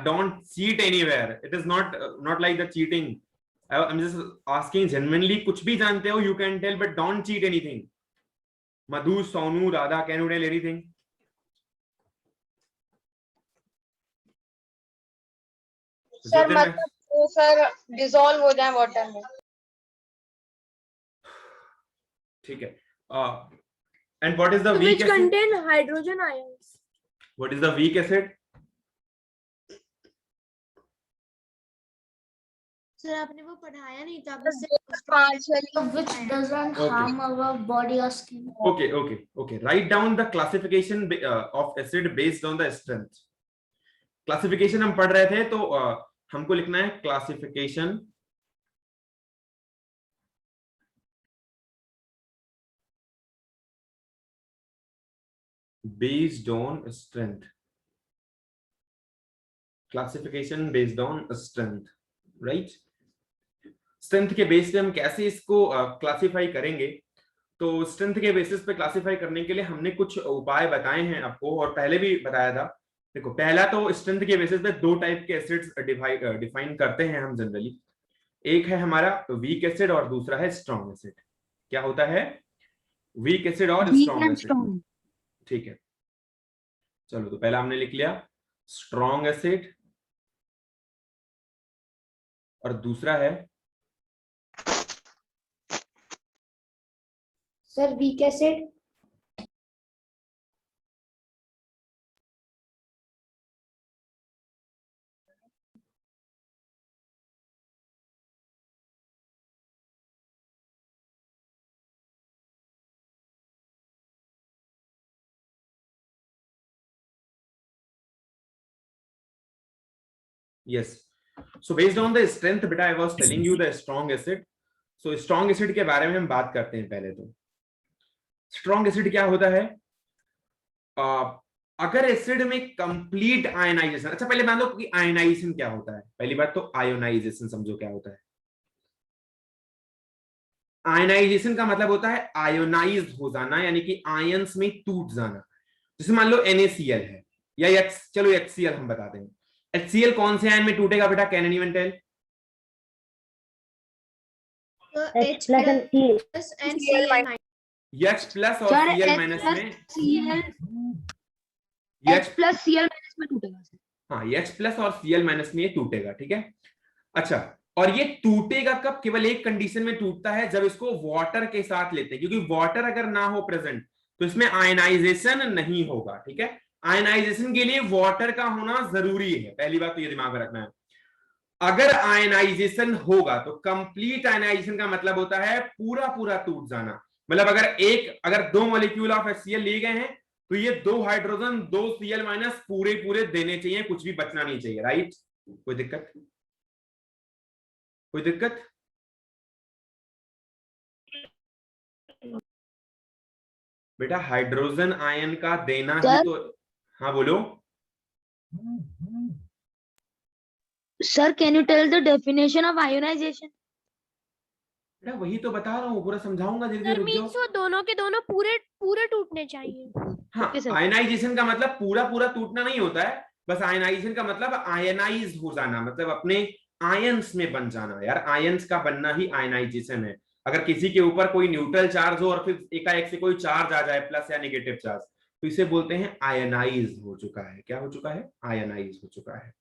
don't cheat anywhere. It is not like the cheating. I'm just asking genuinely. कुछ भी जानते हो, you can tell, but don't cheat anything. Madhu, Sonu, Radha, can you tell anything? Sir मतलब वो sir dissolve हो जाए water में. ठीक है. And what is the weak which acid? contain hydrogen ions. What is the weak acid? Sir आपने वो पढ़ाया नहीं था. which doesn't harm our body or skin. Okay. Write down the classification of acid based on the strength. Classification हम पढ़ रहे थे, तो हमको लिखना है classification based on strength. Classification based on strength, right? Strength के बेस पे हम कैसे इसको क्लासिफाई करेंगे. तो स्ट्रेंथ के बेसिस पे क्लासिफाई करने के लिए हमने कुछ उपाय बताए हैं आपको, और पहले भी बताया था. देखो, पहला तो स्ट्रेंथ के बेसिस पे दो टाइप के एसिड्स डिफाइन करते हैं हम जनरली. एक है हमारा वीक एसिड और दूसरा है स्ट्रॉन्ग एसिड. क्या होता है? वीक एसिड और स्ट्रॉन्ग एसिड. ठीक है, चलो, तो पहला हमने लिख लिया स्ट्रॉन्ग एसिड और दूसरा है sir weak acid. yes. So based on the strength, beta, I was telling you the strong acid. So strong acid के बारे में हम बात करते हैं. पहले तो स्ट्रॉन्ग एसिड क्या होता है? अगर एसिड में कंप्लीट आयनाइजेशन. अच्छा, पहले मान लो कि आयनाइजेशन क्या होता है. पहली बात तो आयोनाइजेशन समझो क्या होता है. आयनाइजेशन का मतलब होता है आयोनाइज हो जाना, यानी कि आयंस में टूट जाना. जैसे मान लो NaCl है या चलो HCl हम बताते हैं. HCl कौन से आयन में टूटेगा बेटा? Can anyone tell? H plus and Cl. H plus और Cl माइनस में. H plus Cl माइनस में टूटेगा. हाँ, H प्लस और Cl माइनस में ये टूटेगा. ठीक है. अच्छा, और ये टूटेगा कब? केवल एक कंडीशन में टूटता है, जब इसको वाटर के साथ लेते हैं, क्योंकि वाटर अगर ना हो प्रेजेंट तो इसमें आयनाइजेशन नहीं होगा. ठीक है. आयनाइजेशन के लिए वाटर का होना जरूरी है. पहली बात तो ये दिमाग में रखना है. अगर आयनाइजेशन होगा तो कंप्लीट आयनाइजेशन का मतलब होता है पूरा पूरा टूट जाना. मतलब अगर दो मॉलिक्यूल ऑफ HCl लिए गए हैं तो ये दो हाइड्रोजन, दो Cl माइनस पूरे पूरे देने चाहिए, कुछ भी बचना नहीं चाहिए. राइट? कोई दिक्कत? कोई दिक्कत? बेटा हाइड्रोजन आयन का देना ही तो. हाँ बोलो. Sir, can you tell the definition of ionization? बेटा वही तो बता रहा हूँ, पूरा समझाऊंगा. धीरे धीरे सर रुक जाओ. मीन्स वो दोनों के दोनों पूरे पूरे टूटने चाहिए. हाँ, आयनाइजेशन का मतलब पूरा पूरा टूटना नहीं होता है. बस आयनाइजेशन का मतलब आयनाइज हो जाना, मतलब अपने आयंस में बन जाना. यार, आयंस का बनना ही आयनाइजेशन है. अगर किसी के ऊपर कोई न्यूट्रल चार्ज हो और फिर एकाएक से कोई चार्ज आ जाए, प्लस या नेगेटिव चार्ज, तो इसे बोलते हैं आयनाइज हो चुका है. क्या हो चुका है? आयनाइज हो चुका है.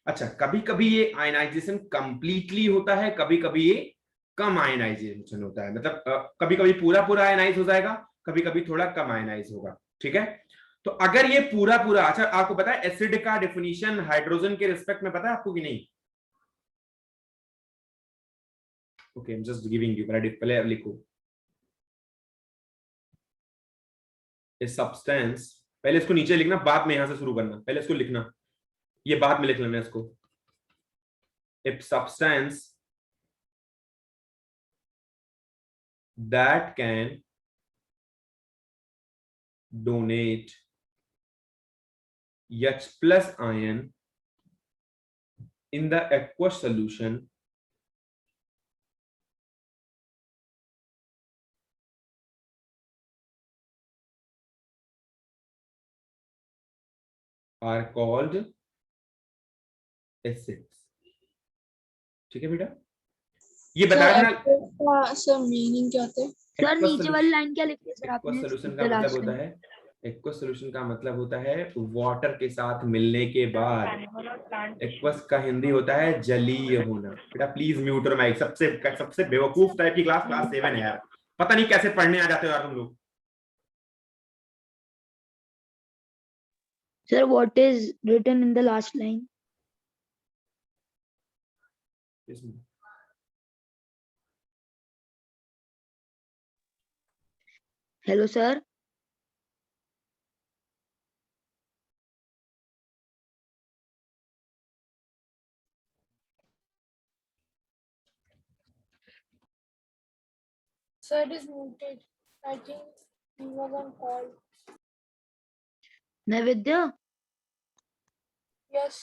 अच्छा, कभी कभी ये आयनाइजेशन कंप्लीटली होता है, कभी कभी ये कम आयनाइजेशन होता है. मतलब कभी कभी पूरा पूरा आयनाइज हो जाएगा, कभी कभी थोड़ा कम आयनाइज होगा. ठीक है. तो अगर ये पूरा पूरा. अच्छा, आपको पता है एसिड का डेफिनेशन हाइड्रोजन के रिस्पेक्ट में पता है आपको कि नहीं? Okay, I am just giving you. पहले लिखो ए सब्सटेंस. पहले इसको नीचे लिखना, बाद में यहां से शुरू करना. पहले इसको लिखना, ये बाद में लिख लेना इसको. A substance that can donate H plus ion in the aqueous solution are called acids. ठीक है बेटा, ये बता देना सर मीनिंग क्या होता है? सर नीचे वाली लाइन क्या लिखी है सर एक्वस आपने? सॉल्यूशन का The मतलब last होता line. है, एक्वस सॉल्यूशन का मतलब होता है वाटर के साथ मिलने के बाद। एक्वस का हिंदी होता है जलीय होना। बेटा प्लीज म्यूट और माइक। सबसे सबसे बेवकूफ टाइप की क्लास क्लास 7 है यार, पता नहीं कैसे पढ़ने आ जाते हो यार तुम लोग। Sir, what is written in the last line? Hello, sir. Sir, it is muted. I think he was on call. नैवेद्य, Yes.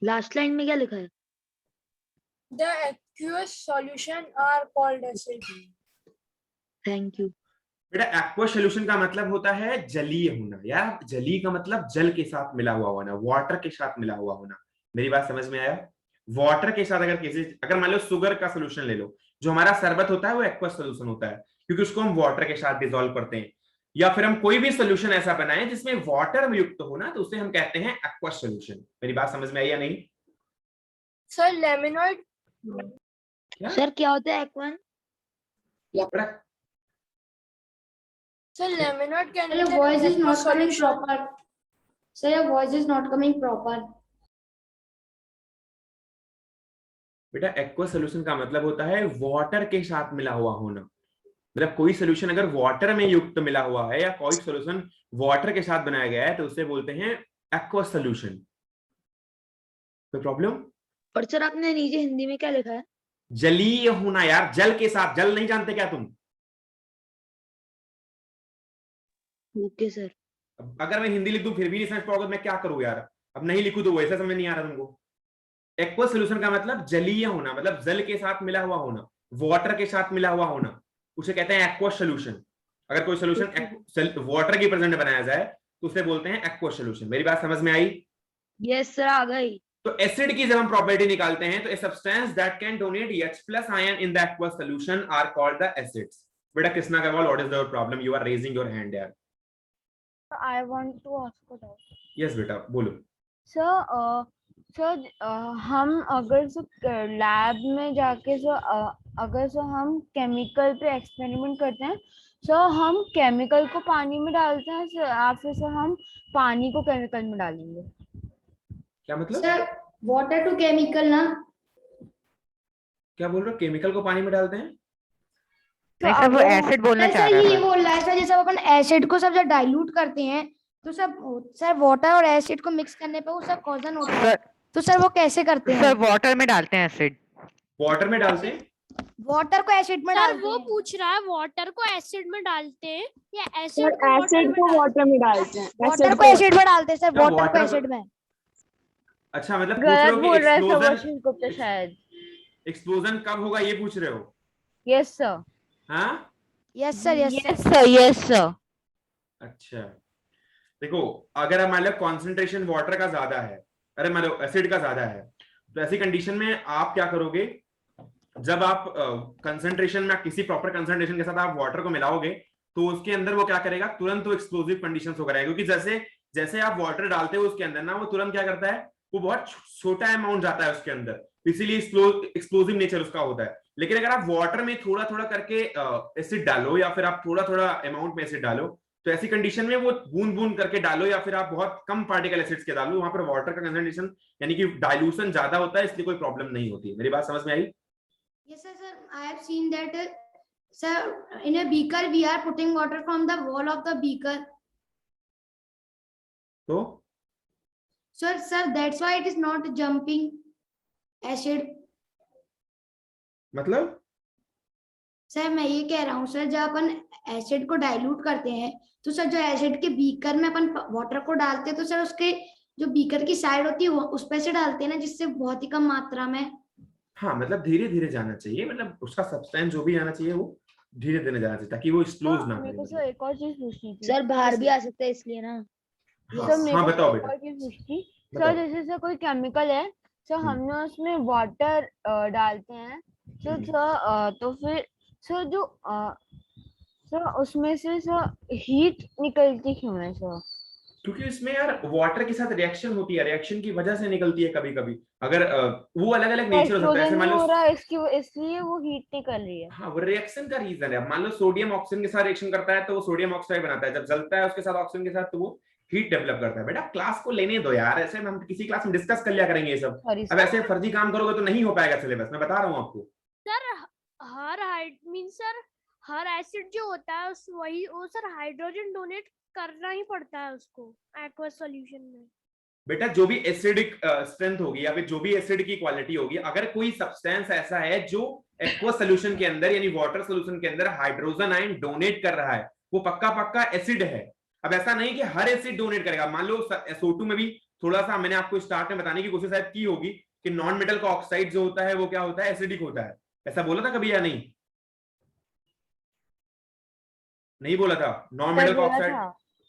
लास्ट लाइन में क्या लिखा है? The aqueous solution are called acid. Thank you. बेटा aqueous solution का मतलब होता है जलीय होना। यार जलीय का मतलब जल के साथ मिला हुआ होना, वाटर के साथ मिला हुआ होना। मेरी बात समझ में आया? वाटर के साथ अगर मान लो शुगर का सोल्यूशन ले लो, जो हमारा शरबत होता है वो एक्वस सोल्यूशन होता है, क्योंकि उसको हम वाटर के साथ डिसॉल्व करते हैं। या फिर हम कोई भी सोल्यूशन ऐसा बनाएं जिसमें वाटर में युक्त हो ना, तो उसे हम कहते हैं एक्वस सोल्यूशन। मेरी बात समझ में आई या नहीं? Sir, laminoid. सर क्या होता है एक्वन? Sir, laminoid can Your voice is not coming proper. Sir, your voice is not coming proper. बेटा एक्वस सोल्यूशन का मतलब होता है वाटर के साथ मिला हुआ होना। मतलब कोई सोल्यूशन अगर वाटर में युक्त मिला हुआ है या कोई सोल्यूशन वाटर के साथ बनाया गया है तो उसे बोलते हैं एक्वस सोल्यूशन। कोई प्रॉब्लम? और सर आपने नीचे हिंदी में क्या लिखा है? जलीय होना। यार जल के साथ, जल नहीं जानते क्या तुम? Okay sir. अगर मैं हिंदी लिख दूं फिर भी नहीं समझ पाओगे, मैं क्या करूं यार? अब नहीं लिखूं तो वैसा समझ नहीं आ रहा तुमको। एक्वस सोल्यूशन का मतलब जलीय होना, मतलब जल के साथ मिला हुआ होना, वाटर के साथ मिला हुआ होना, उसे कहते हैं एक्वस सोल्यूशन। अगर कोई सोल्यूशन वाटर की प्रेजेंट बनाया जाए तो उसे बोलते हैं एक्वस सोल्यूशन। मेरी बात समझ में आई? यस सर, आ गई। तो एसिड की जब हम प्रॉपर्टी निकालते हैं तो a substance that can donate H+ ion in the aqueous solution are called the acids. बेटा Krishna Agarwal, what is your problem? You are raising your hand यार। I want to ask a doubt. Yes बेटा बोलो। Sir हम अगर lab में जाके अगर हम केमिकल पे एक्सपेरिमेंट करते हैं, सर हम केमिकल को पानी में डालते हैं या फिर सर हम पानी को केमिकल में डालेंगे? क्या मतलब? Sir, water to chemical ना? क्या बोल रहे हो? केमिकल को पानी में डालते हैं? नहीं सर, वो एसिड बोलना सर चाह रहा ये था। बोल रहा है सर, जैसे अपन एसिड को सब जब डाइल्यूट करते हैं तो सब सर वाटर और एसिड को मिक्स करने पे वो सब कॉजन होता है। तो सर वो कैसे करते हैं? सर वाटर में डालते हैं एसिड। वाटर में डालते हैं? वाटर को एसिड में सर डालते वो हैं। पूछ रहा है वाटर को एसिड में डालते हैं या सर एसिड को एसिड को वाटर में डालते हैं। वाटर को एसिड में डालते हैं सर, क्या वाटर को water एसिड में। अच्छा मतलब पूछ रहे गलत हो बोल कि रहा है सर एक्सप्लोजन, वशिष्ठ गुप्ता शायद। एक्सप्लोजन कब होगा ये पूछ रहे हो? यस सर, हाँ yes sir, yes sir. Yes sir, yes sir. अच्छा देखो, अगर मान लो कॉन्सेंट्रेशन वाटर का ज्यादा है, अरे मान लो एसिड का ज्यादा है, तो ऐसी कंडीशन में आप क्या करोगे? जब आप कंसेंट्रेशन में किसी प्रॉपर कंसेंट्रेशन के साथ आप वाटर को मिलाओगे तो उसके अंदर वो क्या करेगा? तुरंत वो एक्सप्लोसिव कंडीशंस हो करेगा, क्योंकि जैसे जैसे आप वाटर डालते हो उसके अंदर ना, वो तुरंत क्या करता है, वो बहुत छोटा अमाउंट जाता है उसके अंदर, इसीलिए एक्सप्लोसिव नेचर उसका होता है। लेकिन अगर आप वाटर में थोड़ा थोड़ा करके एसिड डालो या फिर आप थोड़ा थोड़ा अमाउंट में एसिड डालो, तो ऐसी कंडीशन में वो बूंद बूंद करके डालो या फिर आप बहुत कम पार्टिकल एसिड्स के डालो, वहां पर वाटर का कंसंट्रेशन यानी कि डाइल्यूशन ज्यादा होता है, इसलिए कोई प्रॉब्लम नहीं होती है। मेरी बात समझ में आई? Yes sir, sir, I have seen that sir, in a beaker we are putting water from the wall of the beaker. तो Sir, that's why it is not jumping acid. मतलब सर मैं ये कह रहा हूँ सर, जब अपन acid को dilute करते हैं तो सर जो एसिड के बीकर में अपन वाटर को डालते हैं तो सर उसके जो बीकर की साइड होती है उस पे से डालते हैं ना, जिससे बहुत ही कम मात्रा में। हाँ मतलब धीरे धीरे जाना चाहिए, मतलब उसका सब्सटेंस जो भी आना चाहिए वो धीरे धीरे जाना चाहिए ताकि वो एक्सप्लोज ना मेरे को करे। सर एक और चीज पूछनी थी। सर बाहर भी आ सकता है इसलिए ना। हाँ, सर मेरे हाँ को बताओ एक बेटा। और चीज पूछनी थी। बताओ। सर जैसे सर कोई केमिकल है सो हमने उसमें वाटर डालते हैं तो फिर सो जो सो उसमें से हीट निकलती क्यों है सर? क्योंकि इसमें यार वाटर के साथ रिएक्शन होती है, रिएक्शन की वजह से निकलती है कभी कभी। अगर वो अलग अलग नेचर हो सकता है, ऐसे मान लो हो रहा है इसलिए वो हीट निकल रही है। हाँ, वो रिएक्शन का रीजन है। अब मान लो सोडियम ऑक्सीजन के साथ रिएक्शन करता है तो वो सोडियम ऑक्साइड बनाता है, जब जलता है उसके साथ ऑक्सीजन के साथ तो वो हीट डेवलप करता है। बेटा क्लास को लेने दो यार, ऐसे हम किसी क्लास में डिस्कस कर लिया करेंगे ये सब। अब ऐसे फर्जी काम करोगे तो नहीं हो पाएगा सिलेबस, मैं बता रहा हूँ आपको। सर हर एसिड जो होता है उस वही वो सर हाइड्रोजन डोनेट करना ही पड़ता है उसको एक्वस सॉल्यूशन में। बेटा जो भी एसिडिक स्ट्रेंथ होगी या फिर जो भी एसिड की क्वालिटी होगी, अगर कोई सब्सटेंस ऐसा है जो एक्वस सॉल्यूशन के अंदर यानी वाटर सॉल्यूशन के अंदर हाइड्रोजन आयन डोनेट कर रहा है, वो पक्का पक्का एसिड है। अब ऐसा नहीं कि हर एसिड डोनेट करेगा। मान लो SO2 में भी थोड़ा सा मैंने आपको स्टार्ट में बताने की कोशिश शायद की होगी कि नॉन मेटल का ऑक्साइड जो होता है वो क्या होता है, एसिडिक होता है। ऐसा बोला था कभी या नहीं? नहीं बोला था। नॉन मेटल का ऑक्साइड,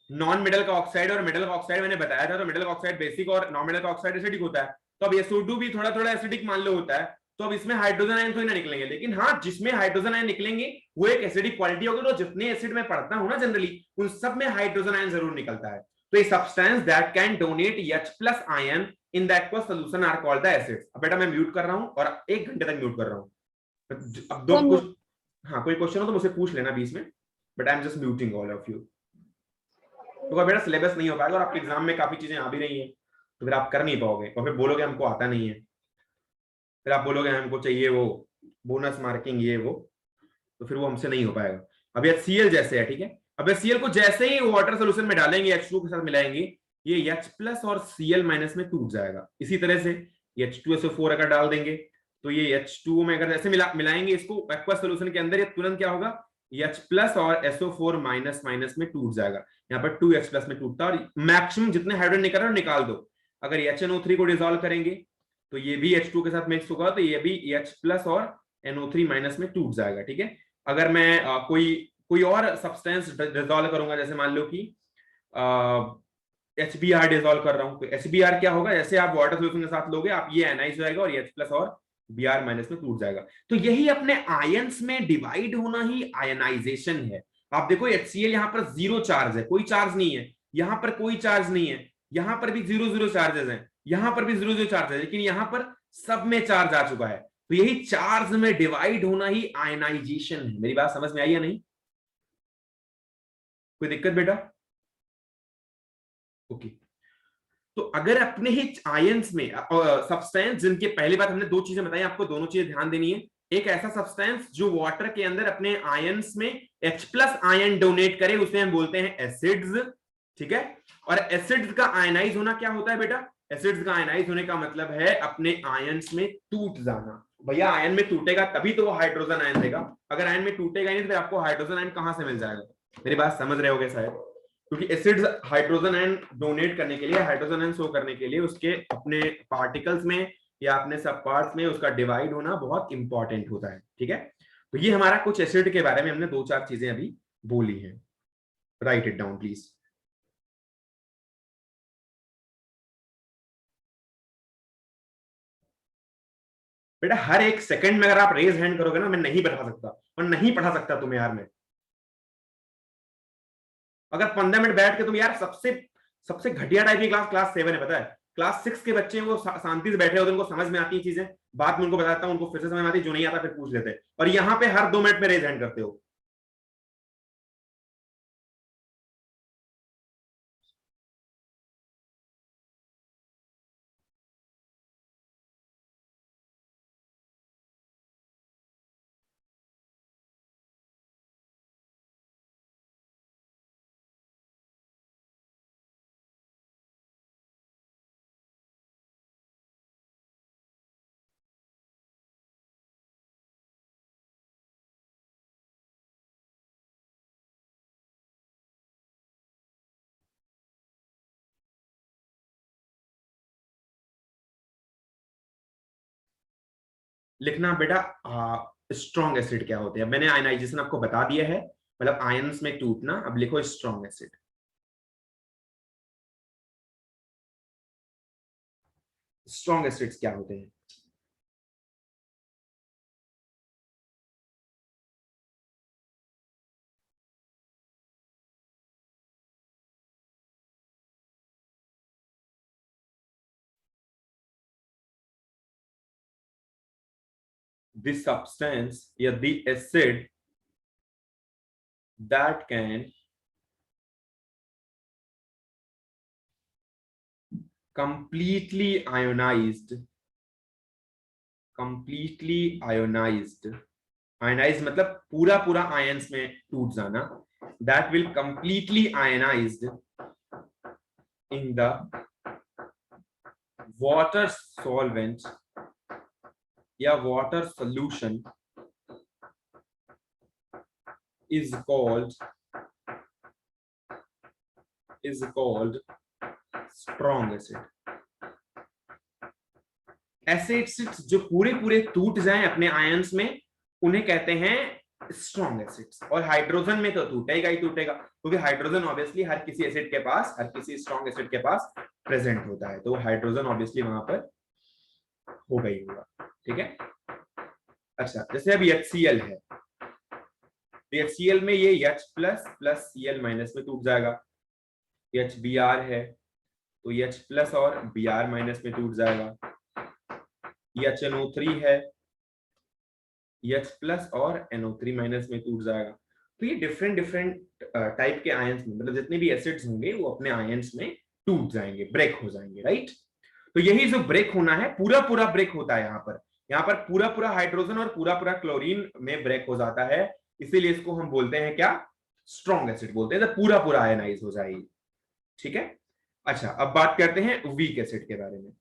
नॉन मेटल का ऑक्साइड और मेटल का ऑक्साइड मैंने बताया था। तो मेटल का ऑक्साइड बेसिक और नॉन मेटल का ऑक्साइड एसिडिक होता है। तो अब SO2 भी थोड़ा थोड़ा एसिडिक मान लो होता है। तो अब इसमें हाइड्रोजन आयन थोड़ी ना निकलेंगे, लेकिन हाँ जिसमें हाइड्रोजन आयन निकलेंगे वो एक एसिडिक क्वालिटी होगी। तो जितने एसिड में पढ़ता हूं ना जनरली, उन सब में हाइड्रोजन आयन जरूर निकलता है। तो ये substance that can donate H+ ion in the aqueous solution are called the acids. अब बेटा मैं म्यूट कर रहा हूं और 1 घंटे तक म्यूट कर रहा हूं। अब दो कुछ, हाँ कोई क्वेश्चन हो तो मुझसे पूछ लेना बीच में, but I am just muting all of you. तो बेटा सिलेबस नहीं हो पाएगा और आपके एग्जाम में काफी चीजें आ भी रही हैं, तो फिर आप कर नहीं पाओगे और फिर बोलोगे हमको आता नहीं है, फिर आप बोलोगे हमको चाहिए वो बोनस मार्किंग ये वो, तो फिर वो हमसे नहीं हो पाएगा। अब ये Cl जैसे है, ठीक है। अब Cl को जैसे ही वाटर सोल्यूशन में डालेंगे, H2 के साथ मिलाएंगे, ये H+ और Cl- में टूट जाएगा। इसी तरह से H2SO4 अगर डाल देंगे तो ये H2 में अगर ऐसे मिलाएंगे इसको एक्वस सोल्यूशन के अंदर, ये तुरंत क्या होगा, H+ और SO4- में टूट जाएगा। यहाँ पर 2H+ में टूटता है और मैक्सिमम जितने हाइड्रोजन निकाल दो। अगर HNO3 को डिसॉल्व करेंगे तो ये भी H2 के साथ मिक्स होगा, तो ये भी H+ और NO3- में टूट जाएगा, ठीक है। अगर मैं कोई और सब्सटेंस डिसॉल्व करूंगा, जैसे मान लो कि HBr डिसॉल्व कर रहा हूं, तो HBr क्या होगा, जैसे आप वाटर सोल्यूशन के साथ लोगे आप, ये एनाइज हो जाएगा और H+ और Br- में टूट जाएगा। तो यही अपने आयंस में डिवाइड होना ही आयनाइजेशन है। आप देखो HCl यहाँ पर 0 चार्ज है, कोई चार्ज नहीं है। यहाँ पर कोई चार्ज नहीं है, यहाँ पर भी 0 चार्जेस हैं, यहाँ पर भी 0 चार्ज है, लेकिन यहाँ पर सब में चार्ज आ चुका है। तो यही चार्ज में डिवाइड होना ही आयनाइजेशन है। मेरी बात समझ में आई या नहीं? कोई दिक्कत बेटा? ओके। तो अगर अपने ही आयंस में सब्सटेंस, जिनके पहली बात हमने 2 चीजें बताई, आपको दोनों चीजें ध्यान देनी है। एक ऐसा सब्सटेंस जो वाटर के अंदर अपने आयंस में H+ आयन डोनेट करे, उसे हम बोलते हैं एसिड्स, ठीक है। और एसिड्स का आयनाइज होना क्या होता है बेटा? एसिड्स का आयनाइज होने का मतलब है अपने आयंस में टूट जाना। भैया आयन में टूटेगा तभी तो वो हाइड्रोजन आयन देगा, अगर आयन में टूटेगा नहीं तो फिर आपको हाइड्रोजन आयन कहां से मिल जाएगा? मेरी बात समझ रहे होगे शायद। क्योंकि एसिड्स हाइड्रोजन आयन डोनेट करने के लिए, हाइड्रोजन आयन शो करने के लिए, उसके अपने पार्टिकल्स में या अपने सब पार्ट्स में उसका डिवाइड होना बहुत इंपॉर्टेंट होता है, ठीक है। तो ये हमारा कुछ एसिड के बारे में हमने 2-4 चीजें अभी बोली हैं। Right it down please. बेटा हर 1 सेकंड में अगर आप रेज हैंड करोगे ना, मैं नहीं बढ़ा सकता और नहीं पढ़ा सकता तुम्हें यार मैं। अगर 15 मिनट बैठ के तुम यार, सबसे घटिया टाइप की क्लास 7 है, पता है। क्लास 6 के बच्चे हैं, वो शांति से बैठे होते हैं, उनको समझ में आती है चीजें, बाद में उनको बताता हूं, उनको फिर से समझ में आती है, जो नहीं आता फिर पूछ लेते हैं। और यहाँ पे हर 2 मिनट में रेज हैंड करते हो। लिखना बेटा स्ट्रॉन्ग एसिड क्या होते हैं। मैंने आयनाइजेशन आपको बता दिया है, मतलब आयंस में टूटना। अब लिखो स्ट्रॉन्ग एसिड। स्ट्रॉन्ग एसिड्स क्या होते हैं? The substance, yeah, the acid that can completely ionized मतलब पूरा पूरा आयंस में टूट जाना, that will completely ionized in the water solvent या water solution is called strong acid. Acids जो पूरे पूरे टूट जाएं अपने आयंस में, उन्हें कहते हैं स्ट्रॉन्ग एसिड्स। और हाइड्रोजन में तो टूटेगा ही टूटेगा, क्योंकि हाइड्रोजन ऑब्वियसली हर किसी एसिड के पास, हर किसी स्ट्रॉन्ग एसिड के पास प्रेजेंट होता है, तो हाइड्रोजन ऑब्वियसली वहां पर होगा ही होगा। ठीक है, अच्छा जैसे अब HCl है, HCl में ये H plus plus Cl minus में टूट जाएगा। HBr है तो H प्लस और Br माइनस में टूट जाएगा। HNO3 है, H प्लस और NO3 माइनस में टूट जाएगा। तो ये डिफरेंट टाइप के आयंस में, मतलब जितने भी एसिड्स होंगे वो अपने आयंस में टूट जाएंगे, ब्रेक हो जाएंगे, राइट। तो यही जो ब्रेक होना है, पूरा पूरा ब्रेक होता है यहाँ पर पूरा पूरा हाइड्रोजन और पूरा पूरा क्लोरीन में ब्रेक हो जाता है, इसीलिए इसको हम बोलते हैं क्या, स्ट्रॉन्ग एसिड बोलते हैं, तो पूरा पूरा आयनाइज हो जाएगी। ठीक है, अच्छा अब बात करते हैं वीक एसिड के बारे में।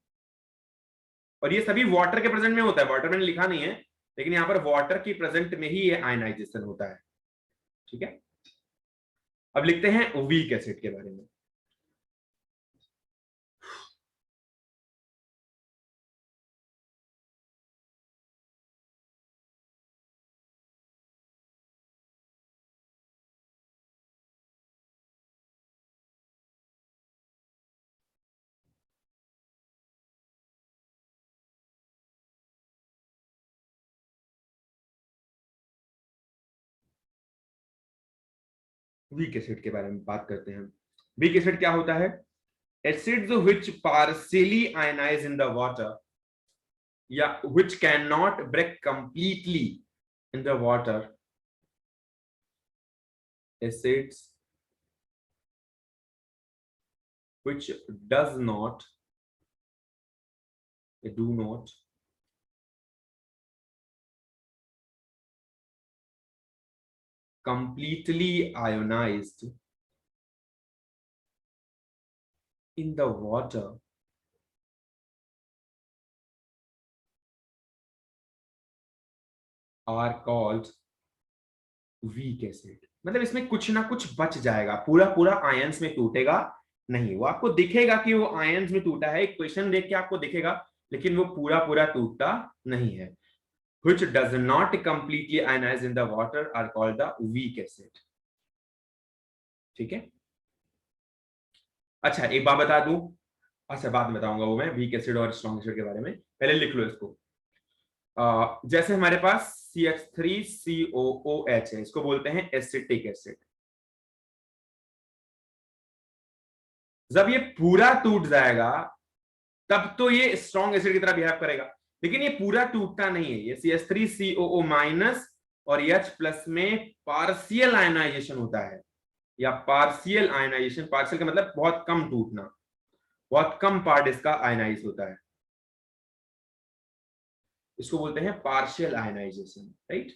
और ये सभी वाटर के प्रेजेंट में होता है, वाटर मैंने लिखा नहीं है, लेकिन यहाँ पर वाटर की प्रेजेंट में ही ये आयनाइजेशन होता है। ठीक है, अब लिखते हैं वीक एसिड के बारे में। वीक एसिड के बारे में बात करते हैं। वीक एसिड क्या होता है? Acids which partially ionize in the water या which can not break completely in the water. Acids which do not completely ionized in the water are called weak acid। मतलब इसमें कुछ ना कुछ बच जाएगा, पूरा पूरा आयंस में टूटेगा नहीं, वो आपको दिखेगा कि वो आयंस में टूटा है, इक्वेशन देख के आपको दिखेगा, लेकिन वो पूरा पूरा टूटता नहीं है। Which does not completely ionize in the water are called the weak acid। ठीक है, अच्छा एक बात बता दूं, अच्छा बाद में बताऊंगा वो मैं वीक एसिड और स्ट्रॉन्ग एसिड के बारे में, पहले लिख लो इसको। जैसे हमारे पास CH3COOH है, इसको बोलते हैं एसिटिक एसिड। जब ये पूरा टूट जाएगा तब तो ये स्ट्रॉन्ग एसिड की तरह बिहेव करेगा, लेकिन ये पूरा टूटता नहीं है। ये CH3COO माइनस और H प्लस में पार्शियल आयनाइजेशन होता है, या पार्शियल आयनाइजेशन, पार्शियल का मतलब बहुत कम टूटना, बहुत कम पार्ट इसका आयनाइज होता है, इसको बोलते हैं पार्शियल आयनाइजेशन, राइट।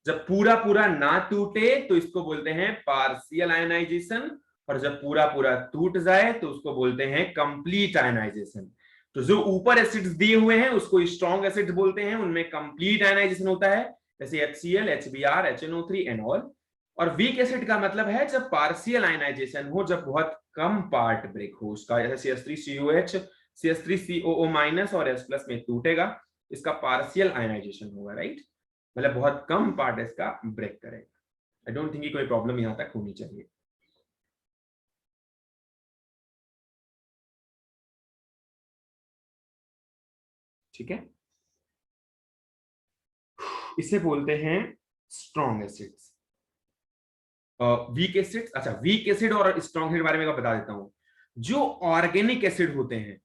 जब पूरा पूरा ना टूटे तो इसको बोलते हैं पार्शियल आयनाइजेशन, और जब पूरा पूरा टूट जाए तो उसको बोलते हैं कंप्लीट आयनाइजेशन। तो जो ऊपर एसिड्स दिए हुए हैं उसको स्ट्रॉन्ग एसिड्स बोलते हैं, उनमें कंप्लीट आयनाइजेशन होता है, जैसे HCl, HBr, HNO3 and all. और वीक एसिड का मतलब है जब पार्शियल आयनाइजेशन हो, जब बहुत कम पार्ट ब्रेक हो उसका, जैसे CH3COH, CH3COO माइनस और H प्लस में टूटेगा, इसका पार्शियल आयनाइजेशन होगा, राइट, मतलब बहुत कम पार्ट इसका ब्रेक करेगा। आई डोंट थिंक कोई प्रॉब्लम यहां तक होनी चाहिए। ठीक है, इसे बोलते हैं स्ट्रॉन्ग एसिड्स। वीक एसिड्स, अच्छा वीक एसिड और स्ट्रॉन्ग एसिड के बारे में मैं बता देता हूं। जो ऑर्गेनिक एसिड होते हैं,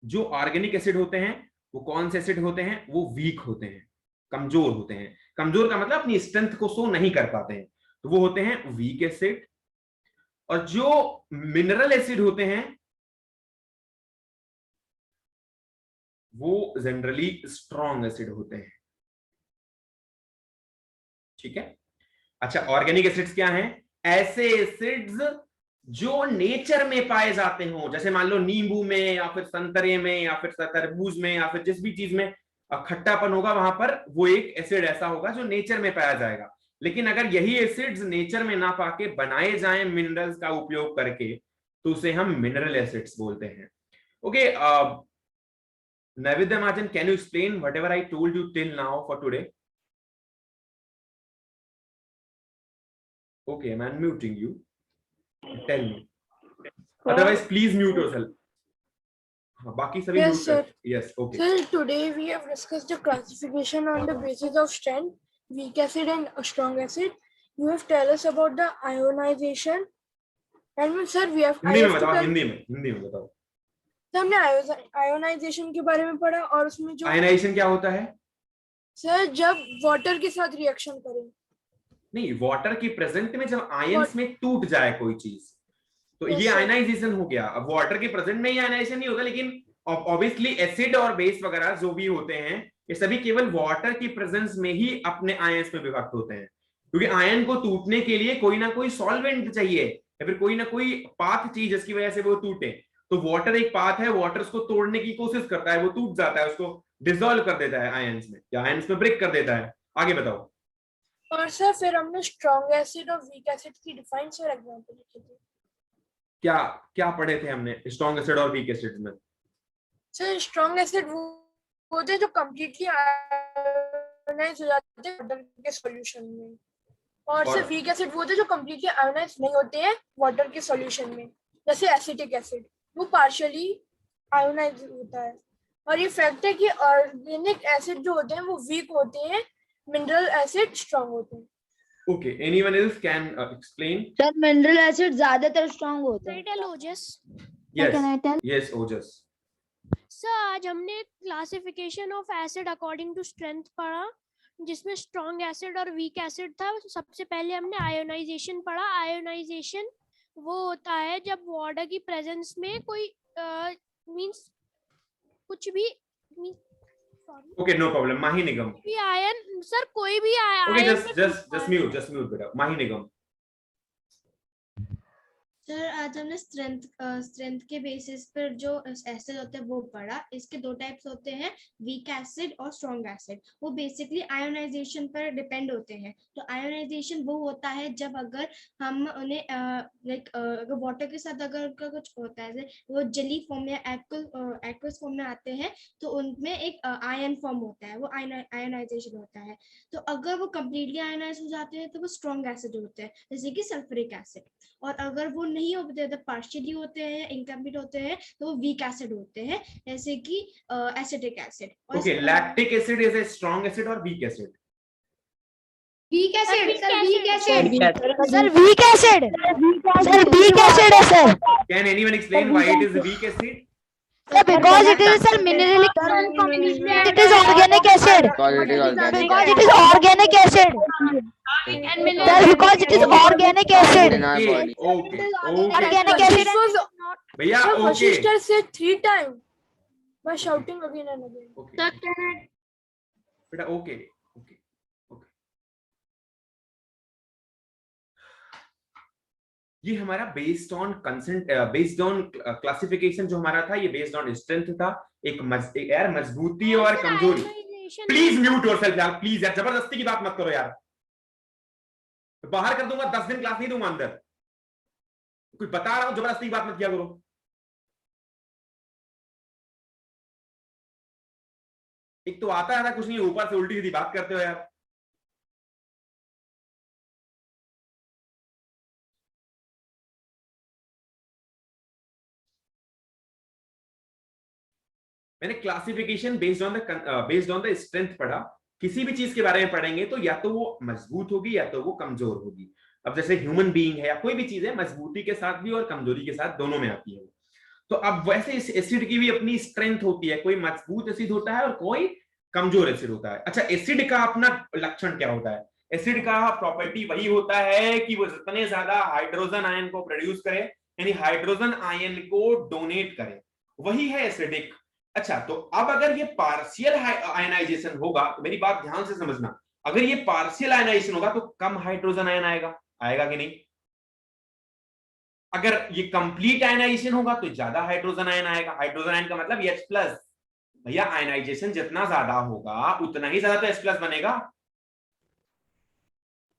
जो ऑर्गेनिक एसिड होते हैं वो कौन से एसिड होते हैं? वो वीक होते हैं, कमजोर होते हैं। कमजोर का मतलब अपनी स्ट्रेंथ को शो नहीं कर पाते हैं, तो वो होते हैं वीक एसिड। और जो मिनरल एसिड होते हैं वो जनरली स्ट्रॉन्ग एसिड होते हैं। ठीक है, अच्छा ऑर्गेनिक एसिड्स क्या हैं? ऐसे एसिड्स जो नेचर में पाए जाते हो, जैसे मान लो नींबू में या फिर संतरे में या फिर तरबूज में या फिर जिस भी चीज में खट्टापन होगा वहां पर वो एक एसिड ऐसा होगा जो नेचर में पाया जाएगा। लेकिन अगर यही एसिड्स नेचर में ना पाके बनाए जाएं मिनरल्स का उपयोग करके तो उसे हम मिनरल एसिड्स बोलते हैं। Okay, Navidya Majan, can you explain whatever I told you till now for today? Okay, I'm unmuting you. Tell me. Otherwise, please mute yourself. हाँ, बाकी सभी Yes, mute sir. कर। Yes, okay. Sir, today we have discussed the classification on the basis of strength, weak acid and a strong acid. You have tell us about the ionization. And sir, we have Hindi में बताओ, हिंदी में बताओ। Sir हमने ionisation के बारे में पढ़ा और उसमें जो आयनाइजेशन क्या होता है? सर जब वाटर के साथ रिएक्शन करें, नहीं, वाटर की प्रेजेंट में जब आयंस में टूट जाए कोई चीज तो Yes, ये sir. आयनाइजेशन हो गया। अब वाटर के प्रेजेंट में ये आयनाइजेशन नहीं होगा, लेकिन ऑब्वियसली एसिड और बेस वगैरह जो भी होते हैं ये सभी केवल वाटर की प्रेजेंस में ही अपने आयंस में विभक्त होते हैं, क्योंकि आयन को टूटने के लिए कोई ना कोई सॉल्वेंट चाहिए या फिर कोई ना कोई पाथ चाहिए जिसकी वजह से वो टूटे। तो वाटर एक पाथ है, वाटर उसको तोड़ने की कोशिश करता है, वो टूट जाता है, उसको डिसॉल्व कर देता है आयंस में या आयंस में ब्रेक कर देता है। आगे बताओ। और सर फिर हमने स्ट्रॉन्ग एसिड और वीक एसिड की डिफाइन सर एग्जांपल लिखे थे। क्या क्या पढ़े थे हमने स्ट्रॉन्ग एसिड और वीक एसिड में? सर स्ट्रॉन्ग एसिड वो होते हैं जो कंप्लीटली आयोनाइज हो जाते हैं वाटर के सॉल्यूशन में, और सर वीक एसिड वो होते हैं जो कंप्लीटली आयोनाइज नहीं होते हैं वाटर के सॉल्यूशन में, जैसे एसिटिक एसिड वो पार्शियली आयोनाइज होता है। और ये फैक्ट है कि ऑर्गेनिक एसिड जो होते हैं वो वीक होते हैं, मिनरल एसिड स्ट्रॉन्ग होते हैं। Okay, anyone else can explain? Sir mineral acid ज्यादातर स्ट्रांग होते Can I हैं। tell Ojas? Yes, Can I tell? yes, Ojas. Sir आज हमने classification of acid according to strength पढ़ा, जिसमें स्ट्रॉन्ग एसिड और वीक एसिड था। सबसे पहले हमने आयोनाइजेशन पढ़ा। आयोनाइजेशन वो होता है जब वाटर की प्रेजेंस में कोई मींस कुछ भी Okay, no problem. Mahi Nigam. भी आयन, सर कोई भी Okay, ion just mute, beta. Mahi Nigam. Sir आज हमने स्ट्रेंथ के बेसिस पर जो एसिड होते हैं वो पढ़ा। इसके दो टाइप्स होते हैं, वीक एसिड और स्ट्रॉन्ग एसिड। वो बेसिकली आयोनाइजेशन पर डिपेंड होते हैं। तो आयोनाइजेशन वो होता है जब अगर हम उन्हें अगर वाटर के साथ अगर उनका कुछ होता है, वो जेली फॉर्म या एक्वस फॉर्म में आते हैं तो उनमें एक आयन फॉर्म होता है, वो आयोनाइजेशन होता है। तो अगर वो कम्प्लीटली आयोनाइज हो जाते हैं तो वो स्ट्रॉन्ग एसिड होते हैं, जैसे कि सल्फ्यूरिक एसिड। और अगर वो नहीं होते तो पार्शियली होते हैं, इनकम्प्लीट होते हैं, तो वो वीक एसिड होते हैं, जैसे कि acetic acid. Okay, lactic acid is a strong acid or weak acid? Weak acid sir, weak acid sir weak acid, sir weak acid है sir. Can anyone explain why it is a weak acid? Sir, because it is sir mineralic, it is organic acid. Because it is organic acid. Sir, because it is organic acid. Okay. Organic acid. भैया okay. Sister said 3 times by shouting again and again. Okay. बेटा okay. ये हमारा based on consent, based on classification जो हमारा था, ये based on strength था, एक यार मजबूती और कमजोरी। प्लीज म्यूट योरसेल्फ यार, प्लीज यार, जबरदस्ती की बात मत करो यार, बाहर कर दूंगा, 10 दिन क्लास नहीं दूंगा अंदर। कुछ बता रहा हूं, जबरदस्ती की बात मत किया करो। एक तो आता है ना कुछ नहीं, ऊपर से उल्टी सीधी बात करते हो यार। मैंने classification based on the strength पढ़ा। किसी भी चीज के बारे में पढ़ेंगे तो या तो वो मजबूत होगी या तो वो कमजोर होगी। अब जैसे ह्यूमन बीइंग है या कोई भी चीज है, मजबूती के साथ भी और कमजोरी के साथ दोनों में आती है। तो अब वैसे इस एसिड की भी अपनी स्ट्रेंथ होती है, कोई मजबूत एसिड होता है और कोई कमजोर एसिड होता है। अच्छा, एसिड का अपना लक्षण क्या होता है? एसिड का प्रॉपर्टी वही होता है कि वो जितने ज्यादा हाइड्रोजन आयन को प्रोड्यूस करे, यानी हाइड्रोजन आयन को डोनेट करे, वही है एसिडिक। अच्छा, तो अब अगर ये पार्शियल आयनाइजेशन होगा, तो मेरी बात ध्यान से समझना, अगर ये पार्शियल आयनाइजेशन होगा तो कम हाइड्रोजन आयन आएगा कि नहीं? अगर ये कंप्लीट आयनाइजेशन होगा तो ज्यादा हाइड्रोजन आयन आएगा। हाइड्रोजन आयन का मतलब H+। भैया आयनाइजेशन जितना ज्यादा होगा उतना ही ज्यादा तो H+ बनेगा।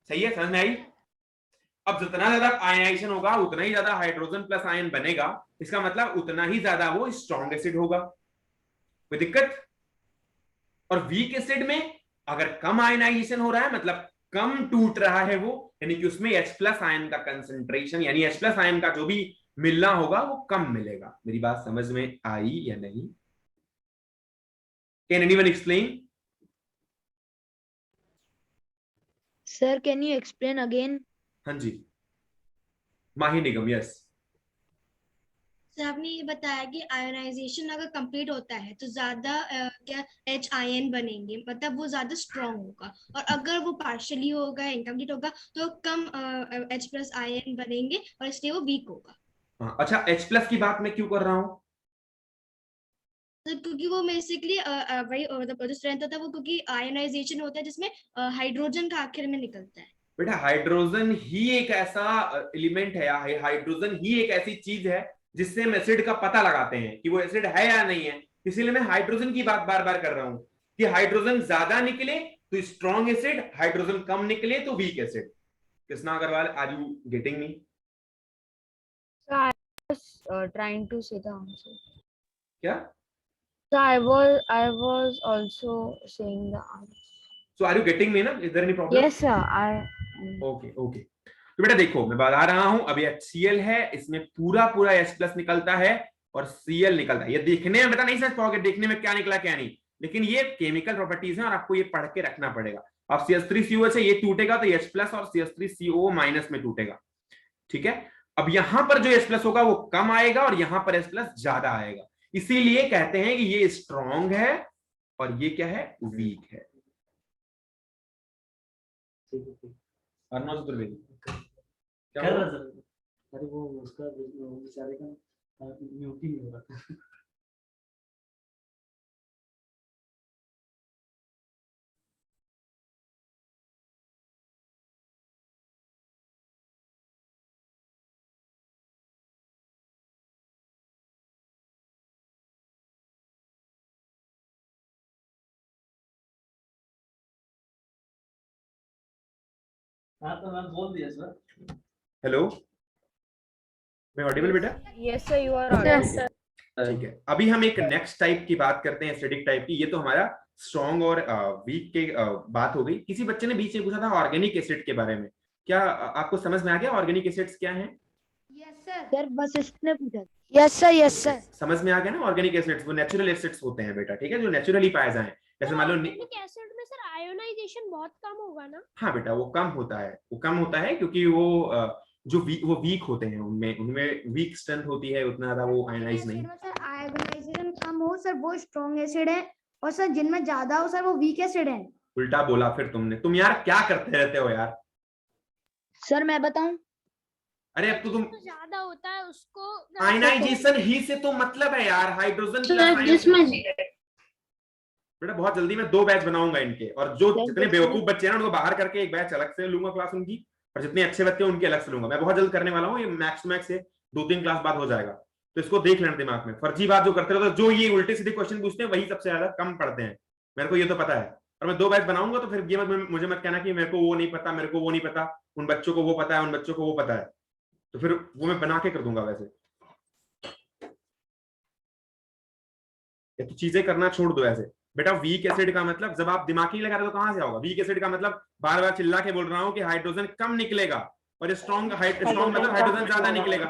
सही है, समझ में आई? अब जितना ज्यादा आयनाइजेशन होगा उतना ही ज्यादा हाइड्रोजन प्लस आयन बनेगा, इसका मतलब उतना ही ज्यादा वो स्ट्रॉन्ग एसिड होगा। कोई दिक्कत? और वीक एसिड में अगर कम आयनाइजेशन हो रहा है, मतलब कम टूट रहा है वो, यानी कि उसमें H+ आयन का कंसंट्रेशन, यानी H+ आयन का जो भी मिलना होगा वो कम मिलेगा। मेरी बात समझ में आई या नहीं? Can anyone explain? Sir, can you explain again? हाँ जी, माही निगम, यस। सर आपने ये बताया कि आयोनाइजेशन अगर कंप्लीट होता है तो ज्यादा क्या H आयन बनेंगे, मतलब वो ज्यादा स्ट्रॉन्ग होगा, और अगर वो पार्शियली होगा, इनकम्प्लीट होगा, तो कम H+ आयन बनेंगे और इसलिए वो वीक होगा। अच्छा, H+ की बात मैं क्यों कर रहा हूं? क्योंकि वो बेसिकली वही मतलब जो स्ट्रेंथ होता है वो, क्योंकि आयोनाइजेशन होता है जिसमें हाइड्रोजन का आखिर में निकलता है। बेटा हाइड्रोजन ही एक ऐसा एलिमेंट है, हाइड्रोजन ही एक ऐसी चीज है जिससे हम एसिड का पता लगाते हैं कि वो एसिड है या नहीं है। इसीलिए मैं हाइड्रोजन की बात बार बार कर रहा हूं कि हाइड्रोजन ज्यादा निकले तो स्ट्रॉन्ग एसिड, हाइड्रोजन कम निकले तो weak acid. Krishna Agrawal, are you getting me? So I was trying to say the answer. क्या? So I was also saying the answer. So are you getting me ना? Is there any problem? Yes sir, okay. तो बेटा देखो, मैं बता रहा हूं, अब HCl है, इसमें पूरा H+ निकलता है और Cl निकलता है। ये देखने में बेटा नहीं समझ पाओगे देखने में क्या निकला क्या नहीं, लेकिन ये केमिकल प्रॉपर्टीज हैं और आपको ये पढ़ के रखना पड़ेगा। अब CH3COH है, ये टूटेगा तो H+ और CH3CO- में टूटेगा। ठीक है, अब यहां पर जो H+ होगा वो कम आएगा और यहां पर H+ ज्यादा आएगा, इसीलिए कहते हैं कि ये स्ट्रॉन्ग है और ये क्या है, वीक है। अर्नव चतुर्वेदी क्या हुआ? अरे वो उसका बेचारे का म्यूट ही नहीं हो रहा। हाँ तो मैं बोल दिया सर। हेलो, मैं ऑडिबल बेटा? yes sir, you are audible. ठीक है, अभी हम एक नेक्स्ट टाइप की बात करते हैं, एसिडिक टाइप की। ये तो हमारा स्ट्रॉन्ग और वीक के बात हो गई। किसी बच्चे ने बीच में पूछा था ऑर्गेनिक एसिड के बारे में, क्या आपको समझ में आ गया ऑर्गेनिक एसिड्स क्या हैं? Yes sir. सर बस इसने पूछा। Yes sir. समझ में आ गया ना? ऑर्गेनिक एसिड्स वो नेचुरल एसिड्स होते हैं बेटा, ठीक है, जो नेचुरली पाए जाए। जैसे मान लो ऑर्गेनिक एसिड में सर आयोनाइजेशन बहुत कम होगा ना? हाँ बेटा, वो कम होता है क्योंकि वो जो वो वीक होते हैं, उनमें वीक स्ट्रेंथ होती है, उतना ज्यादा वो आयनाइज नहीं। सर आयोनाइजेशन कम हो सर वो स्ट्रॉन्ग एसिड है, और सर जिनमें ज्यादा हो सर वो वीक एसिड है। उल्टा बोला फिर तुमने। तुम यार क्या करते रहते हो यार? सर मैं बताऊं? अरे अब तो तुम ज्यादा होता है उसको आयनाइजेशन ही से तो मतलब है यार, हाइड्रोजन प्लस बेटा। बहुत जल्दी मैं 2 बैच बनाऊंगा इनके, और जो जितने बेवकूफ बच्चे हैं ना उनको बाहर करके एक बैच अलग से लूंगा क्लास उनकी, और जितने अच्छे बच्चे हैं उनके अलग से लूंगा। मैं बहुत जल्द करने वाला हूँ, ये मैक्स टू मैक्स से 2-3 क्लास बाद हो जाएगा। तो इसको देख लेना दिमाग में। फर्जी बात जो करते रहते हो, जो ये उल्टे सीधे क्वेश्चन पूछते हैं वही सबसे ज्यादा कम पढ़ते हैं, मेरे को ये तो पता है। और मैं 2 बैच बनाऊंगा तो फिर ये मुझे मत कहना कि मेरे को वो नहीं पता, मेरे को वो नहीं पता, उन बच्चों को वो पता है, उन बच्चों को वो पता है, तो फिर वो मैं बना के कर दूंगा। वैसे ये तो चीजें करना छोड़ दो ऐसे बेटा। वीक एसिड का मतलब, जब आप दिमाग नहीं लगा रहे तो कहां से आओगा? वीक एसिड का मतलब बार बार चिल्ला के बोल रहा हूं कि हाइड्रोजन कम निकलेगा, और स्ट्रॉन्ग मतलब हाइड्रोजन ज्यादा निकलेगा।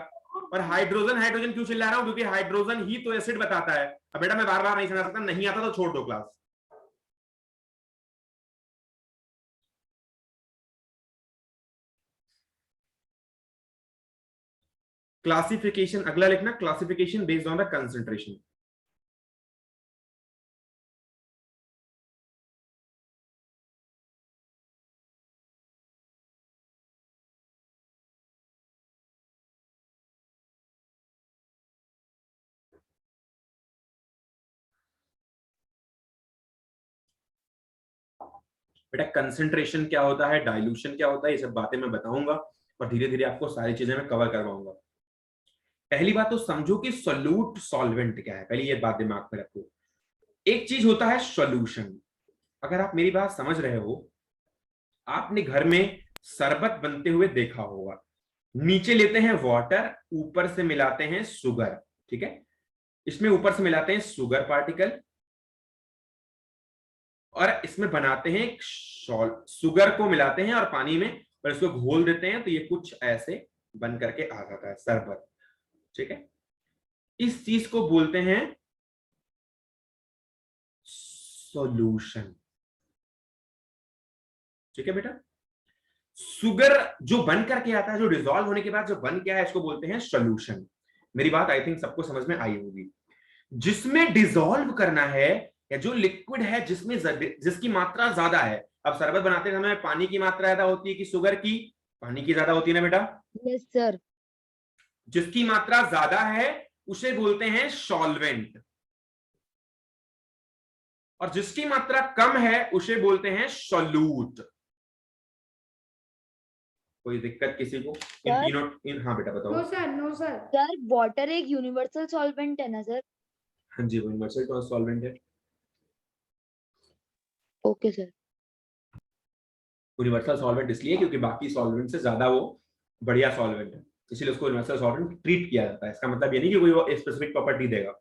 और हाइड्रोजन हाइड्रोजन क्यों चिल्ला रहा हूं? क्योंकि हाइड्रोजन ही तो एसिड बताता है। अब बेटा मैं बार बार नहीं समझा सकता, नहीं आता तो छोड़ दो क्लास। क्लासिफिकेशन अगला लिखना, classification based on the concentration. बेटा कंसंट्रेशन क्या होता है, डाइल्यूशन क्या होता है, ये सब बातें मैं बताऊंगा और धीरे धीरे आपको सारी चीजें मैं कवर करवाऊंगा। पहली बात तो समझो कि सोल्यूट सॉल्वेंट क्या है, पहली ये बात दिमाग में रखो। एक चीज होता है सॉल्यूशन। अगर आप मेरी बात समझ रहे हो, आपने घर में शरबत बनते हुए देखा होगा। नीचे लेते हैं वाटर, ऊपर से मिलाते हैं शुगर, ठीक है। इसमें ऊपर से मिलाते हैं शुगर पार्टिकल और इसमें बनाते हैं एक शुगर को मिलाते हैं और पानी में और इसको घोल देते हैं, तो ये कुछ ऐसे बन करके आ जाता है शरबत, ठीक है। इस चीज को बोलते हैं सॉल्यूशन, ठीक है बेटा। शुगर जो बन करके आता है, जो डिसॉल्व होने के बाद जो बन गया है, इसको बोलते हैं सॉल्यूशन। मेरी बात आई थिंक सबको समझ में आई होगी। जिसमें डिसॉल्व करना है या जो लिक्विड है जिसमें जिसकी मात्रा ज्यादा है। अब शरबत बनाते समय पानी की मात्रा ज्यादा होती है कि शुगर की? पानी की ज्यादा होती है ना बेटा? Yes sir. जिसकी मात्रा ज्यादा है उसे बोलते हैं सॉल्वेंट और जिसकी मात्रा कम है उसे बोलते हैं सॉल्यूट। कोई दिक्कत किसी को इन तीनों? हाँ बेटा बताओ। No sir, no sir. Sir water एक यूनिवर्सल सॉल्वेंट है ना सर? हाँ जी, वो यूनिवर्सल सॉल्वेंट है। Okay sir. यूनिवर्सल सॉल्वेंट इसलिए क्योंकि बाकी सॉल्वेंट से ज्यादा वो बढ़िया सॉल्वेंट है, इसीलिए उसको यूनिवर्सल सॉल्वेंट ट्रीट किया जाता है। इसका मतलब ये नहीं कि कोई वो स्पेसिफिक प्रॉपर्टी देगा।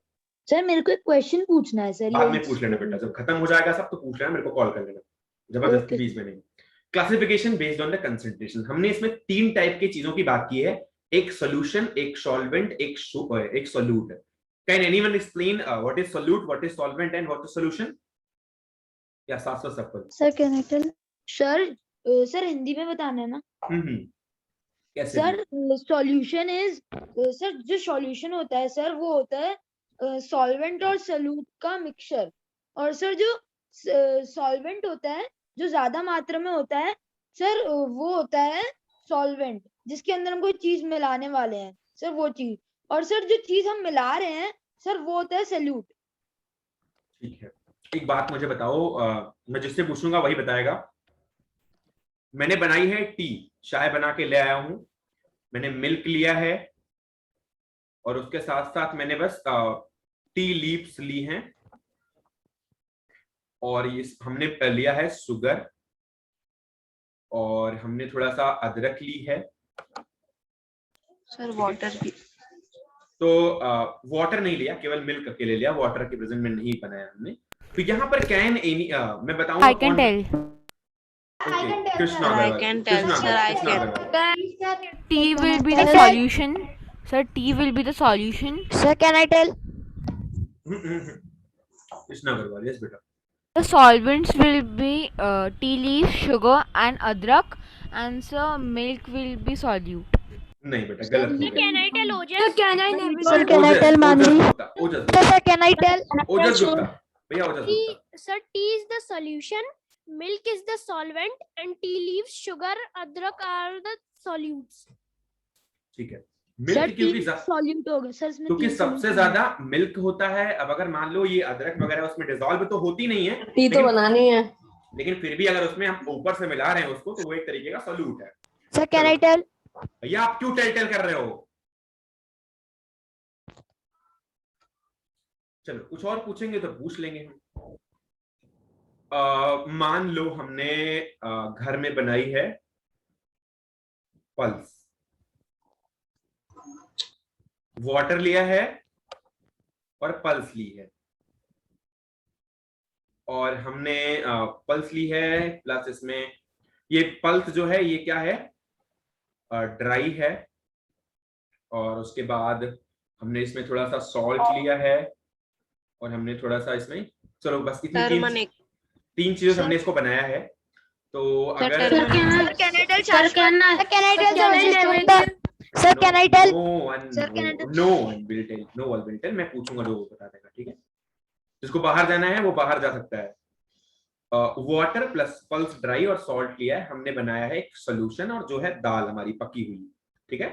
सर मेरे को एक क्वेश्चन पूछना है सर। बाद में पूछ लेना बेटा, जब खत्म हो जाएगा सब तो पूछ लेना, मेरे को कॉल कर लेना, जबरदस्ती बीच में नहीं। Classification based on the concentration. हमने इसमें 3 टाइप की चीजों की बात की है, एक सॉल्यूशन, एक सॉल्वेंट, एक solute. Can anyone explain what is solute, what is solvent and what is solution? या साफ सब sir can I tell? Sir Hindi में बताना है ना? कैसे? सर सॉल्यूशन इज, सर जो सॉल्यूशन होता है सर वो होता है सॉल्वेंट और सॉल्यूट का मिक्सचर। और सर जो सॉल्वेंट होता है जो ज्यादा मात्रा में होता है सर वो होता है सॉल्वेंट, जिसके अंदर हम कोई चीज मिलाने वाले हैं सर, वो चीज। और सर जो चीज हम मिला रहे हैं सर वो होता है सॉल्यूट। ठीक है, एक बात मुझे बताओ, मैं जिससे पूछूंगा वही बताएगा। मैंने बनाई है टी, चाय बना के ले आया हूं। मैंने मिल्क लिया है और उसके साथ साथ मैंने बस टी लीव्स ली हैं और ये हमने लिया है शुगर और हमने थोड़ा सा अदरक ली है सर। वाटर भी तो वाटर नहीं लिया, केवल मिल्क अकेले लिया, वाटर के प्रेजेंट में नहीं बनाया हमने। तो यहाँ पर कैन एनी मैं बताऊंगा। I can tell. Krishna T will be the solution. Sir, T will be the solution. Sir can I tell? Krishna Agrawal, yes बेटा। The solvents will be tea leaf, sugar, and adrak, and so milk will be solute. नहीं बेटा, गलत हो गया। Can I tell Ojas? Sir can I tell Manvi? Sir can I tell? Ojas Gupta भैया, Ojas Gupta. Sir, tea is the solution, milk is the solvent, and tea leaves, sugar, adrak are the solutes. ठीक है, sir milk क्योंकि solute हो गया sir इसमें। क्योंकि सबसे ज्यादा मिल्क होता है। अब अगर मान लो ये अदरक वगैरह उसमें डिसॉल्व तो होती नहीं है, टी तो बनानी है, लेकिन फिर भी अगर उसमें हम ऊपर से मिला रहे हैं उसको तो वो एक तरीके का सॉल्यूट है। Sir can I tell? भैया आप क्यों टेल कर रहे हो? चलो कुछ और पूछेंगे तो पूछ लेंगे। मान लो हमने घर में बनाई है पल्स, वाटर लिया है और पल्स ली है और हमने पल्स ली है प्लस इसमें ये पल्स जो है ये क्या है, ड्राई है और उसके बाद हमने इसमें थोड़ा सा सॉल्ट लिया है और हमने थोड़ा सा इसमें, चलो बस इतनी तीन चीजों से हमने इसको बनाया है। तो अगर मैं पूछूंगा जो बता देगा, ठीक है। जिसको बाहर जाना है वो बाहर जा सकता है। वाटर प्लस पल्स ड्राई और सॉल्ट लिया है, हमने बनाया है एक सोल्यूशन, और जो है दाल हमारी पकी हुई, ठीक है।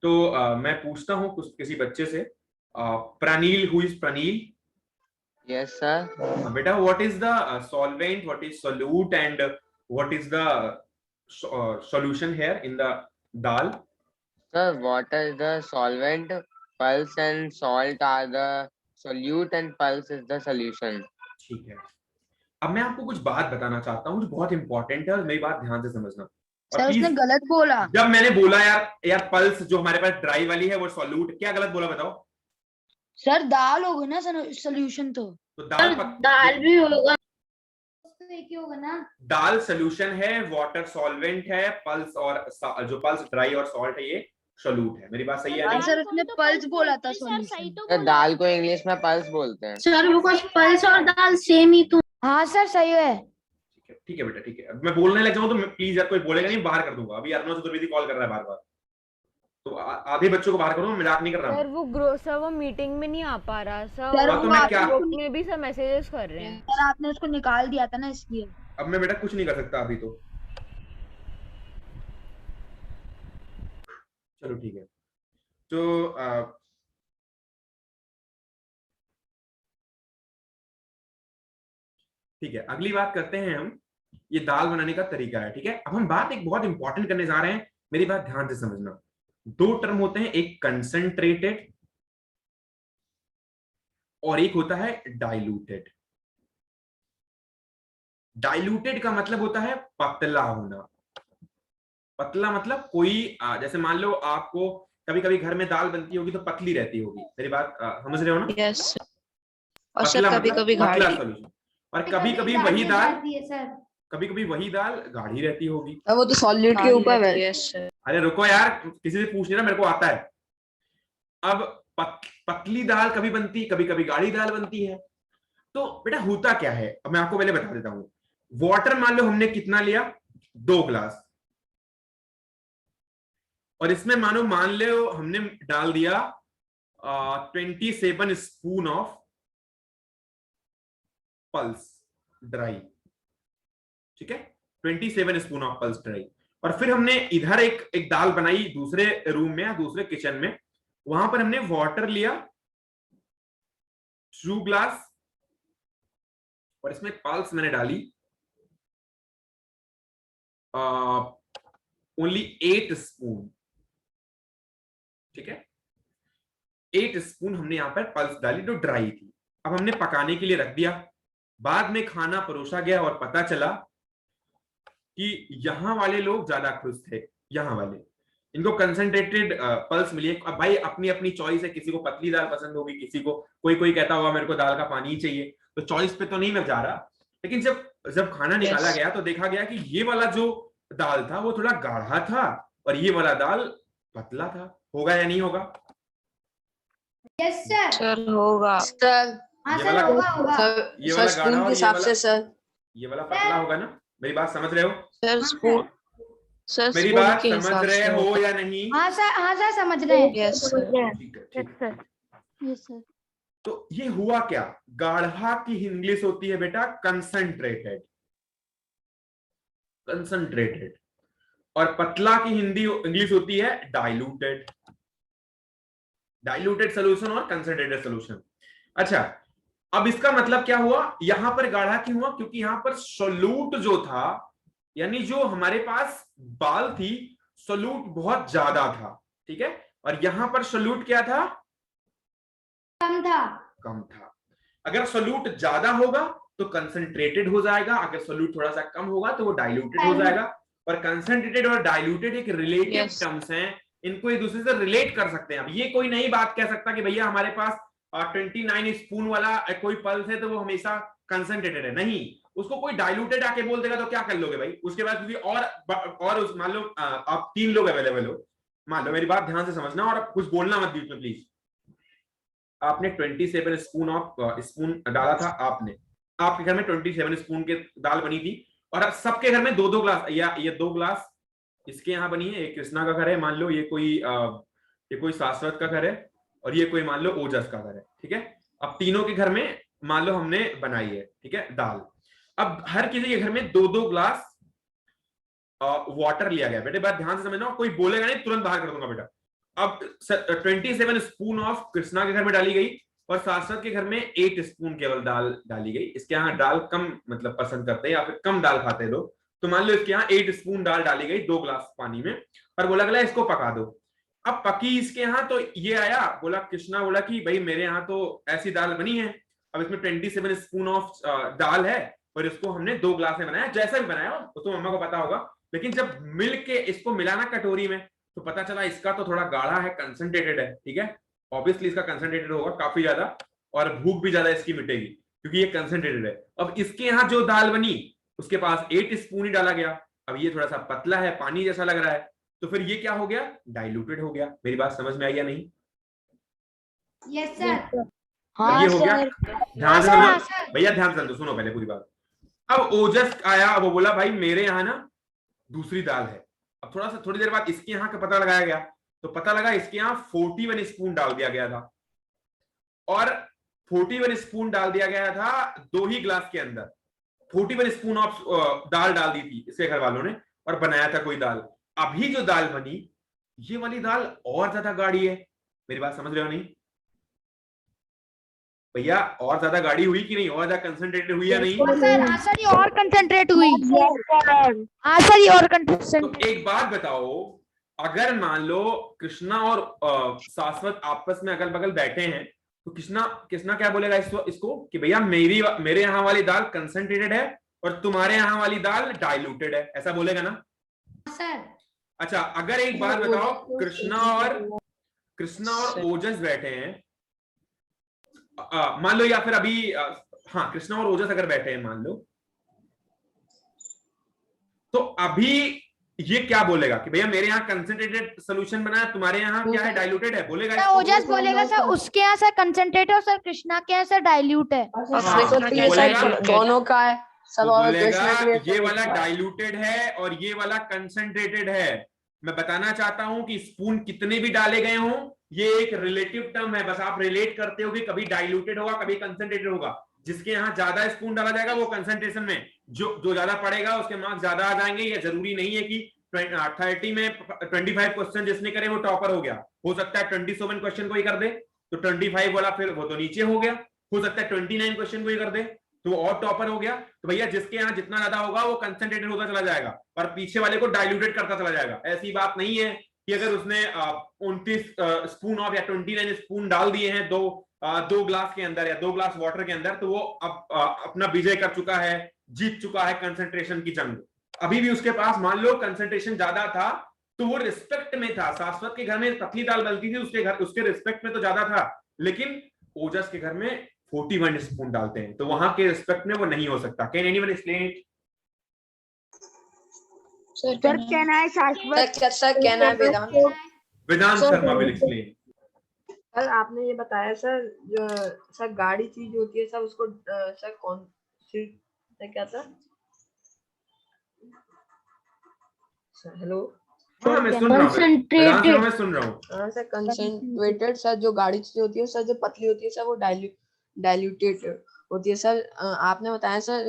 तो मैं पूछता हूँ कुछ किसी बच्चे से, प्रानील, हु इज प्रानील? Yes, sir. बेटा, what is the solvent, what is solute, and what is the solution here in the dal? Sir, water is the solvent, pulse and salt are the solute, and pulse is the solution. ठीक है। अब मैं आपको कुछ बात बताना चाहता हूँ जो बहुत इंपॉर्टेंट है, और मेरी बात ध्यान से समझना। सर उसने गलत बोला। जब मैंने बोला यार पल्स जो हमारे पास ड्राई वाली है वो सोल्यूट, क्या गलत बोला बताओ? सर दाल होगा ना सोल्यूशन, तो दाल भी होगा, तो एक ही होगा ना। दाल सोल्यूशन है, वाटर सॉल्वेंट है, पल्स और जो पल्स ड्राई और सॉल्ट है ये सोल्यूट है। मेरी बात सही है? सर उसने पल्स बोला था सोल्यूशन। तो दाल को इंग्लिश में पल्स बोलते हैं। सर वो पल्स और दाल सेम ही तो। हाँ सर सही है। ठीक है बेटा, ठीक है। अब मैं बोलने लग जाऊं तो प्लीज यार कोई बोलेगा नहीं, बाहर कर दूंगा। अभी अर्नव चतुर्वेदी कॉल कर रहा है बार बार, तो आधे बच्चों को बाहर करूँ, मजाक नहीं कर रहा हूँ। सर वो मीटिंग में नहीं आ पा रहा सर, तो मैं क्या ग्रुप में भी सब मैसेजेस कर रहे हैं। सर आपने उसको निकाल दिया था ना, इसलिए। अब मैं बेटा कुछ नहीं कर सकता अभी तो। चलो ठीक है। तो ठीक है, अगली बात करते हैं हम, ये दाल बनाने का तरीका है, ठीक है। अब हम बात एक बहुत इंपॉर्टेंट करने जा रहे हैं, मेरी बात ध्यान से समझना। दो टर्म होते हैं, एक कंसंट्रेटेड और एक होता है डाइल्यूटेड। डाइल्यूटेड का मतलब होता है पतला होना। पतला मतलब कोई जैसे मान लो आपको कभी कभी घर में दाल बनती होगी तो पतली रहती होगी, मेरी बात समझ रहे हो ना? यस। और सर कभी कभी गाढ़ी, और कभी कभी वही दाल, कभी कभी वही दाल गाढ़ी रहती होगी। वो तो सॉल्यूट के ऊपर है। अरे रुको यार, किसी से पूछ लेना, मेरे को आता है। अब पतली दाल कभी बनती, कभी कभी गाढ़ी दाल बनती है। तो बेटा होता क्या है, अब मैं आपको पहले बता देता हूं। वाटर मान लो हमने कितना लिया, 2 ग्लास, और इसमें मान लो हमने डाल दिया 27 स्पून ऑफ पल्स ड्राई, ठीक है, 27 स्पून ऑफ पल्स ड्राई। और फिर हमने इधर एक दाल बनाई दूसरे रूम में या दूसरे किचन में, वहां पर हमने वाटर लिया 2 ग्लास, और इसमें पल्स मैंने डाली ओनली 8 स्पून, ठीक है। 8 स्पून हमने यहां पर पल्स डाली जो ड्राई थी। अब हमने पकाने के लिए रख दिया। बाद में खाना परोसा गया और पता चला कि यहाँ वाले लोग ज्यादा खुश थे, यहाँ वाले, इनको कंसंट्रेटेड पल्स मिली। अब भाई अपनी अपनी चॉइस है, किसी को पतली दाल पसंद होगी, किसी को कोई कहता होगा मेरे को दाल का पानी ही चाहिए, तो चॉइस पे तो नहीं मैं जा रहा। लेकिन जब खाना निकाला गया तो देखा गया कि ये वाला जो दाल था वो थोड़ा गाढ़ा था और ये वाला दाल पतला था। होगा या नहीं होगा? यस सर होगा सर। हाँ सर होगा ये वाला स्पून गाढ़ा के हिसाब से सर, ये वाला पतला होगा ना? मेरी बात समझ रहे हो? सर स्पून, सर मेरी स्पून बात के समझ हिसाब रहे से हो या नहीं? हाँ सर समझ रहे हैं। Yes sir. ठीक है, ठीक है। Yes sir. तो ये हुआ क्या? गाढ़ा की इंग्लिश होती है बेटा कंसंट्रेटेड, कंसंट्रेटेड, और पतला की हिंदी इंग्लिश होती है डाइल्यूटेड। डाइल्यूटेड सॉल्यूशन और कंसंट्रेटेड सॉल्यूशन। अच्छा, अब इसका मतलब क्या हुआ? यहां पर गाढ़ा क्यों हुआ? क्योंकि यहां पर सोल्यूट जो था, यानी जो हमारे पास बाल थी, सोल्यूट बहुत ज्यादा था, ठीक है। और यहां पर सोल्यूट क्या था? कम था। कम था। अगर सोल्यूट ज्यादा होगा तो कंसंट्रेटेड हो जाएगा, अगर सोल्यूट थोड़ा सा कम होगा तो वो डाइल्यूटेड हो जाएगा। और कंसंट्रेटेड और डाइल्यूटेड एक रिलेटिव टर्म्स हैं, इनको एक दूसरे से रिलेट कर सकते हैं। अब ये कोई नई बात कह सकता कि भैया हमारे पास 29 स्पून वाला कोई पल्स है तो वो हमेशा कंसंट्रेटेड है, नहीं। उसको कोई डाइल्यूटेड आके बोल देगा तो क्या कर लोगे भाई? उसके बाद क्योंकि और मान लो आप 3 लोग अवेलेबल हो, मान लो, मेरी बात ध्यान से समझना और कुछ बोलना मत बीच में प्लीज। आपने 27 स्पून डाला था, आपके घर में 27 स्पून के दाल बनी थी, और अब सबके घर में 2-2 ग्लास, या ये 2 ग्लास इसके यहाँ बनी है, एक कृष्णा का घर है, मान लो ये कोई शाश्वत का घर है, और ये कोई मान लो ओजस का घर है, ठीक है। अब तीनों के घर में मान लो हमने बनाई है, ठीक है, दाल। अब हर किसी के घर में 2-2 ग्लास वाटर लिया गया। बेटे बात ध्यान से समझना, कोई बोलेगा नहीं तुरंत बाहर कर दूंगा बेटा। अब 27 स्पून ऑफ कृष्णा के घर में डाली गई, और शाश्वत के घर में 8 स्पून केवल दाल डाली गई। इसके यहाँ दाल कम मतलब पसंद करते हैं या फिर कम दाल खाते हैं लोग, तो मान लो इसके यहाँ 8 स्पून दाल डाली गई 2 ग्लास पानी में, और बोला गया इसको पका दो। अब पकी इसके यहाँ, तो ये आया, बोला कृष्णा बोला कि भाई मेरे यहाँ तो ऐसी दाल बनी है, अब इसमें 27 स्पून ऑफ दाल है, और इसको हमने 2 ग्लास में बनाया, जैसा भी बनाया वो तो मम्मा को पता होगा। लेकिन जब मिल के इसको मिलाना कटोरी में, तो पता चला इसका तो थोड़ा गाढ़ा है, कंसंट्रेटेड है, ठीक है। ऑब्वियसली इसका कंसंट्रेटेड होगा काफी ज्यादा, और भूख भी ज्यादा इसकी मिटेगी क्योंकि ये कंसंट्रेटेड है। अब इसके यहाँ जो दाल बनी उसके पास 8 स्पून ही डाला गया, अब ये थोड़ा सा पतला है, पानी जैसा लग रहा है, तो फिर ये क्या हो गया, डाइल्यूटेड हो गया। मेरी बात समझ में आई या नहीं? Yes sir. हाँ ये हो गया, ध्यान से हाँ, समझो भैया, ध्यान से सुनो पहले पूरी बात। अब ओजस आया, वो बोला भाई मेरे यहाँ ना दूसरी दाल है। अब थोड़ी देर बाद इसके यहाँ का पता लगाया गया, तो पता लगा इसके यहाँ 41 स्पून डाल दिया गया था, और 41 स्पून डाल दिया गया था 2 ही ग्लास के अंदर। 41 स्पून ऑफ दाल डाल दी थी इसके घर वालों ने, और बनाया था कोई दाल। अभी जो दाल बनी, ये वाली दाल और ज्यादा गाढ़ी है। मेरी बात समझ रहे हो नहीं भैया? और ज्यादा गाढ़ी हुई कि नहीं, और ज्यादा कंसंट्रेटेड हुई या नहीं? हाँ सर, ये और कंसंट्रेट हुई। हाँ सर, ये और कंसंट्रेट। तो एक बात बताओ, अगर मान लो कृष्णा और शाश्वत आपस में अगल बगल बैठे हैं, तो कृष्णा क्या बोलेगा इसको कि भैया मेरे यहाँ वाली दाल कंसंट्रेटेड है और तुम्हारे यहाँ वाली दाल डाइल्यूटेड है, ऐसा बोलेगा ना सर? अच्छा, अगर एक बात बताओ, कृष्णा और ओजस बैठे हैं, मान लो, या फिर अभी हाँ कृष्णा और ओजस अगर बैठे हैं मान लो, तो अभी ये क्या बोलेगा कि भैया मेरे यहाँ कंसंट्रेटेड सोल्यूशन बना है, तुम्हारे यहाँ क्या है, डाइल्यूटेड है, बोलेगा सर ओजस बोलेगा सर उसके यहाँ सर कंसंट्रेट है, और सर कृष्णा के यहाँ सर डाइल्यूट है। दोनों का है सब, और ये वाला डाइल्यूटेड है और ये वाला कंसंट्रेटेड है। मैं बताना चाहता हूं कि स्पून कितने भी डाले गए हों, ये एक रिलेटिव टर्म है, बस आप रिलेट करते हो कि कभी डाइल्यूटेड होगा कभी कंसंट्रेटेड होगा। जिसके यहाँ ज्यादा स्पून डाला जाएगा वो कंसंट्रेशन में जो ज्यादा पड़ेगा उसके मार्क्स ज्यादा आ जाएंगे। ये जरूरी नहीं है कि 30 में 25 क्वेश्चन जिसने करे वो टॉपर हो गया, हो सकता है 27 क्वेश्चन को ही कर दे तो 25 वाला फिर वो तो नीचे हो गया, हो सकता है 29 क्वेश्चन को ही कर दे तो वो और टॉपर हो गया। तो भैया जिसके यहाँ जितना ज्यादा होगा वो कंसंट्रेटेड होता चला जाएगा और पीछे वाले को डाइल्यूटेड करता चला जाएगा। ऐसी बात नहीं है कि अगर उसने 29 स्पून ऑफ या 29 स्पून डाल दिए हैं दो ग्लास के अंदर या 2 ग्लास वाटर के अंदर, तो वो अब अपना विजय कर चुका है, जीत चुका है कंसंट्रेशन की जंग। अभी भी उसके पास मान लो कंसंट्रेशन ज्यादा था तो वो रिस्पेक्ट में था। शाश्वत के घर में पतली दाल बनती थी, उसके रिस्पेक्ट में तो ज्यादा था, लेकिन ओजस के घर में 41 स्पून डालते हैं तो वहां के रिस्पेक्ट में वो नहीं हो सकता। Can anyone explain it? Sir कहना है शाश्वत, सर कहना है वेदांत शर्मा विल एक्सप्लेन। सर आपने ये बताया सर, जो सर गाढ़ी चीज होती है सर उसको सर कौन सी क्या था सर? हेलो हाँ मैं सुन रहा हूँ, मैं सुन रहा हूँ। हाँ सर, कंसंट्रेटेड सर जो गाढ़ी चीज होती है सर, जो पतली होती है सर वो डाइल्यूटेड होती है सर। आपने बताया सर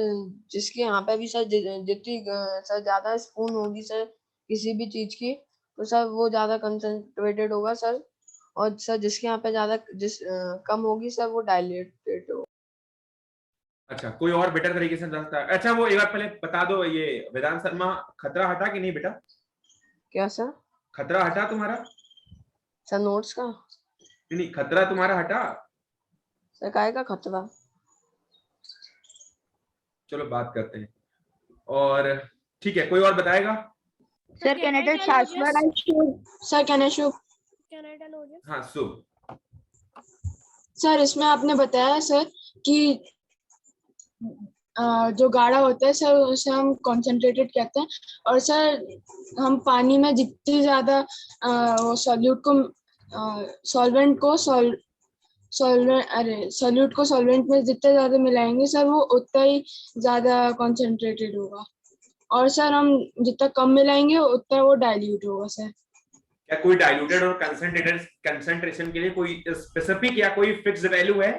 जिसके यहाँ पे भी सर जितनी सर ज्यादा स्पून होगी सर किसी भी चीज की तो सर वो ज्यादा कंसंट्रेटेड होगा सर, और सर जिसके यहाँ पे ज्यादा कम होगी सर वो डाइल्यूटेड होगा। अच्छा, कोई और बेटर तरीके से समझता है? अच्छा वो एक बार पहले बता दो, ये वेदांत शर्मा खतरा हटा कि नहीं बेटा? क्या सर? खतरा हटा तुम्हारा? सर नोट्स का नहीं, खतरा तुम्हारा हटा सर? काय का खतरा? चलो बात करते हैं। और ठीक है, कोई और बताएगा? सर कैनेडा शाश्वत, सर कनेशु हाँ शुभ। सर इसमें आपने बताया सर कि जो गाढ़ा होता है सर उसे हम कॉन्सेंट्रेटेड कहते हैं। और सर हम पानी में जितनी ज्यादा वो सॉल्यूट को सॉल्वेंट को सॉल्वेंट में जितना ज्यादा मिलाएंगे सर वो उतना ही ज्यादा कॉन्सेंट्रेटेड होगा। और सर हम जितना कम मिलाएंगे उतना वो डाइल्यूट होगा सर। क्या कोई डाइल्यूटेड और कंसंट्रेटेड कंसंट्रेशन के लिए कोई स्पेसिफिक या कोई फिक्स्ड वैल्यू है?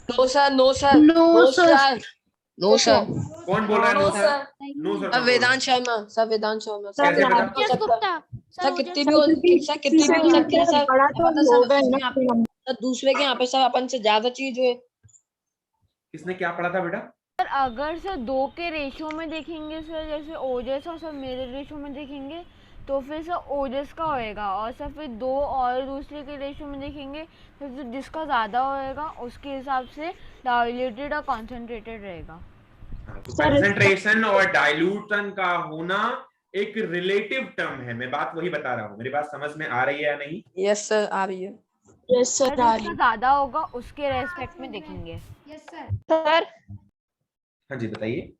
No sir, no sir, no sir, no sir. कौन बोल रहा है no sir? No sir. Vedant Sharma sir, Vedant Sharma sir. कैसे पता? ओजस गुप्ता सर कितनी भी हो सकती है सर, सर दूसरे के यहाँ पे सर अपन से ज्यादा चीज है। किसने क्या पढ़ा था बेटा? सर अगर सर 2 के रेशियो में देखेंगे सर, जैसे ओजस और सर मेरे रेशियो में देखेंगे तो फिर सर ओजस का होएगा, और सर फिर 2 और दूसरे के रेशियो में देखेंगे तो जिसका ज़्यादा होएगा उसके हिसाब से डाइल्यूटेड और कॉन्सेंट्रेटेड रहेगा। तो कंसंट्रेशन और डाइल्यूशन का होना एक रिलेटिव टर्म है। मैं बात वही बता रहा हूँ, मेरी बात समझ में आ रही है या नहीं? यस सर, आ रही है। यस सर, आ रही जिसका ज़्यादा होगा उसके रेस्पेक्ट में देखेंगे। Yes sir. सर हाँ जी बताइए।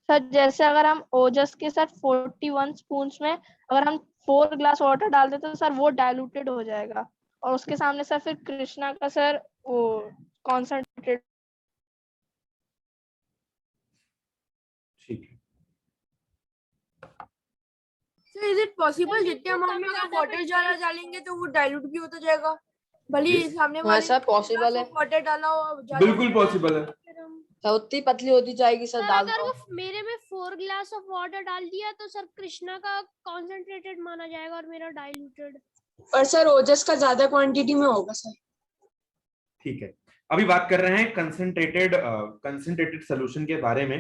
सर जैसे अगर हम ओजस के सर 41 स्पून में अगर हम 4 ग्लास वाटर डाल देते तो सर वो डाइल्यूटेड हो जाएगा, और उसके सामने सर फिर कृष्णा का सर वो कॉन्सेंट्रेटेड। ठीक है। सर इज इट पॉसिबल जितने अमाउंट में अगर वाटर ज्यादा डालेंगे तो वो डाइल्यूट भी होता जाएगा, भले ही सामने वाले सर पॉसिबल है, वाटर डाला हो? बिल्कुल पॉसिबल है। सर उतनी पतली होती जाएगी सर सर दाल अगर तो। वो मेरे में 4 ग्लास ऑफ वाटर डाल दिया तो सर कृष्णा का कॉन्सेंट्रेटेड माना जाएगा और मेरा डाइल्यूटेड। और सर ओजस का ज्यादा क्वांटिटी में होगा सर। ठीक है, अभी बात कर रहे हैं कंसंट्रेटेड सॉल्यूशन के बारे में,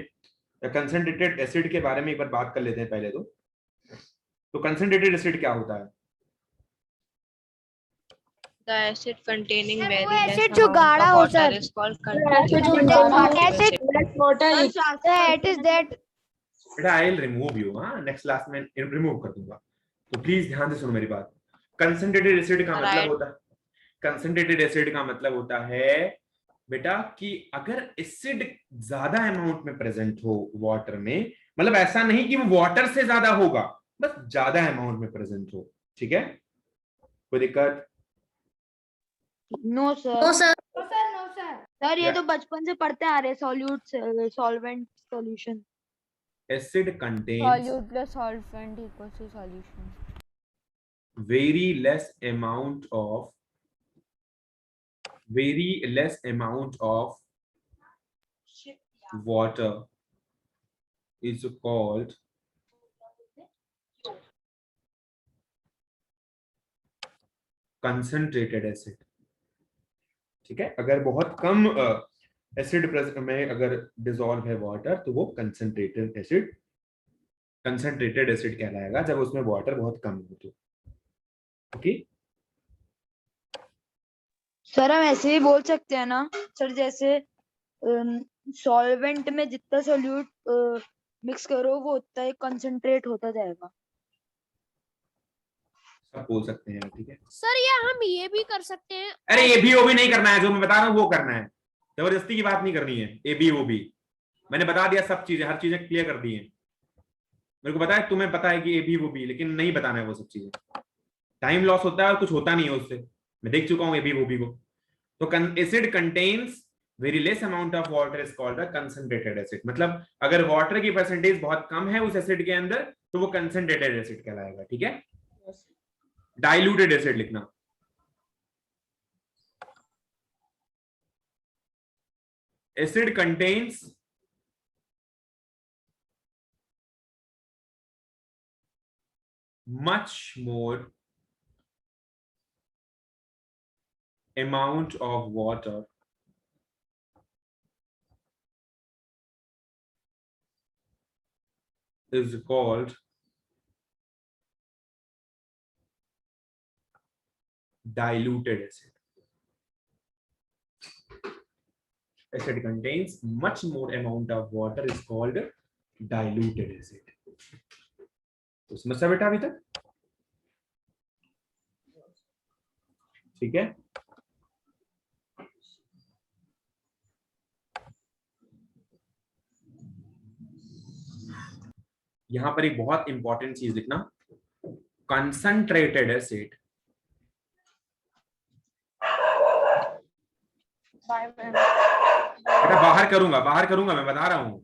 या कंसंट्रेटेड एसिड के बारे में एक बार बात कर लेते हैं पहले तो कंसंट्रेटेड एसिड क्या होता है? The acid containing वो very less acid जो amount गाढ़ा of होता water है। is called acid concentrated That is that बेटा I will remove you, next class में रिमूव कर दूंगा, तो प्लीज ध्यान से सुनो मेरी बात। कंसंट्रेटेड एसिड का मतलब होता है, कंसंट्रेटेड एसिड का मतलब होता है बेटा कि अगर एसिड ज्यादा अमाउंट में प्रेजेंट हो वाटर में, मतलब ऐसा नहीं कि वो वाटर से ज्यादा होगा, बस ज्यादा अमाउंट में प्रेजेंट हो। ठीक है, कोई दिक्कत? No sir. No sir, no sir. Sir ये तो बचपन से पढ़ते आ रहे solvent solution. Acid contains solute plus solvent equals to solution. very less amount of water is called concentrated acid। ठीक है, अगर बहुत कम एसिड में अगर डिसॉल्व है वाटर तो वो कंसंट्रेटेड एसिड कहलाएगा, जब उसमें वाटर बहुत कम हो तो। ओके सर हम ऐसे ही बोल सकते हैं ना सर, जैसे सॉल्वेंट में जितना सोल्यूट मिक्स करो वो उतना ही कंसंट्रेट होता जाएगा। सब बोल सकते हैं, ठीक है सर ये हम ये भी कर सकते हैं। अरे ये भी वो भी नहीं करना है, जो मैं बता रहा हूँ वो करना है, जबरदस्ती की बात नहीं करनी है। ए बी वो भी मैंने बता दिया, सब चीजें हर चीजें क्लियर कर दी है। मेरे को पता है तुम्हें पता है कि ए बी वो भी, लेकिन नहीं बताना है वो सब चीजें, टाइम लॉस होता है और कुछ होता नहीं है उससे, मैं देख चुका हूँ ए बी वो भी को। तो acid contains very less amount of water is called a concentrated acid, मतलब अगर वाटर की परसेंटेज बहुत कम है उस एसिड के अंदर तो वो कंसंट्रेटेड एसिड कहलाएगा। ठीक है, डाइल्यूटेड एसिड लिखना। Acid contains much more amount of water is called diluted acid. Acid contains much more amount of water is called diluted acid. तो समझा बेटा अभी तक? ठीक है, यहां पर एक बहुत इंपॉर्टेंट चीज लिखना, कंसंट्रेटेड एसिड बेटा बाहर करूंगा मैं बता रहा हूं।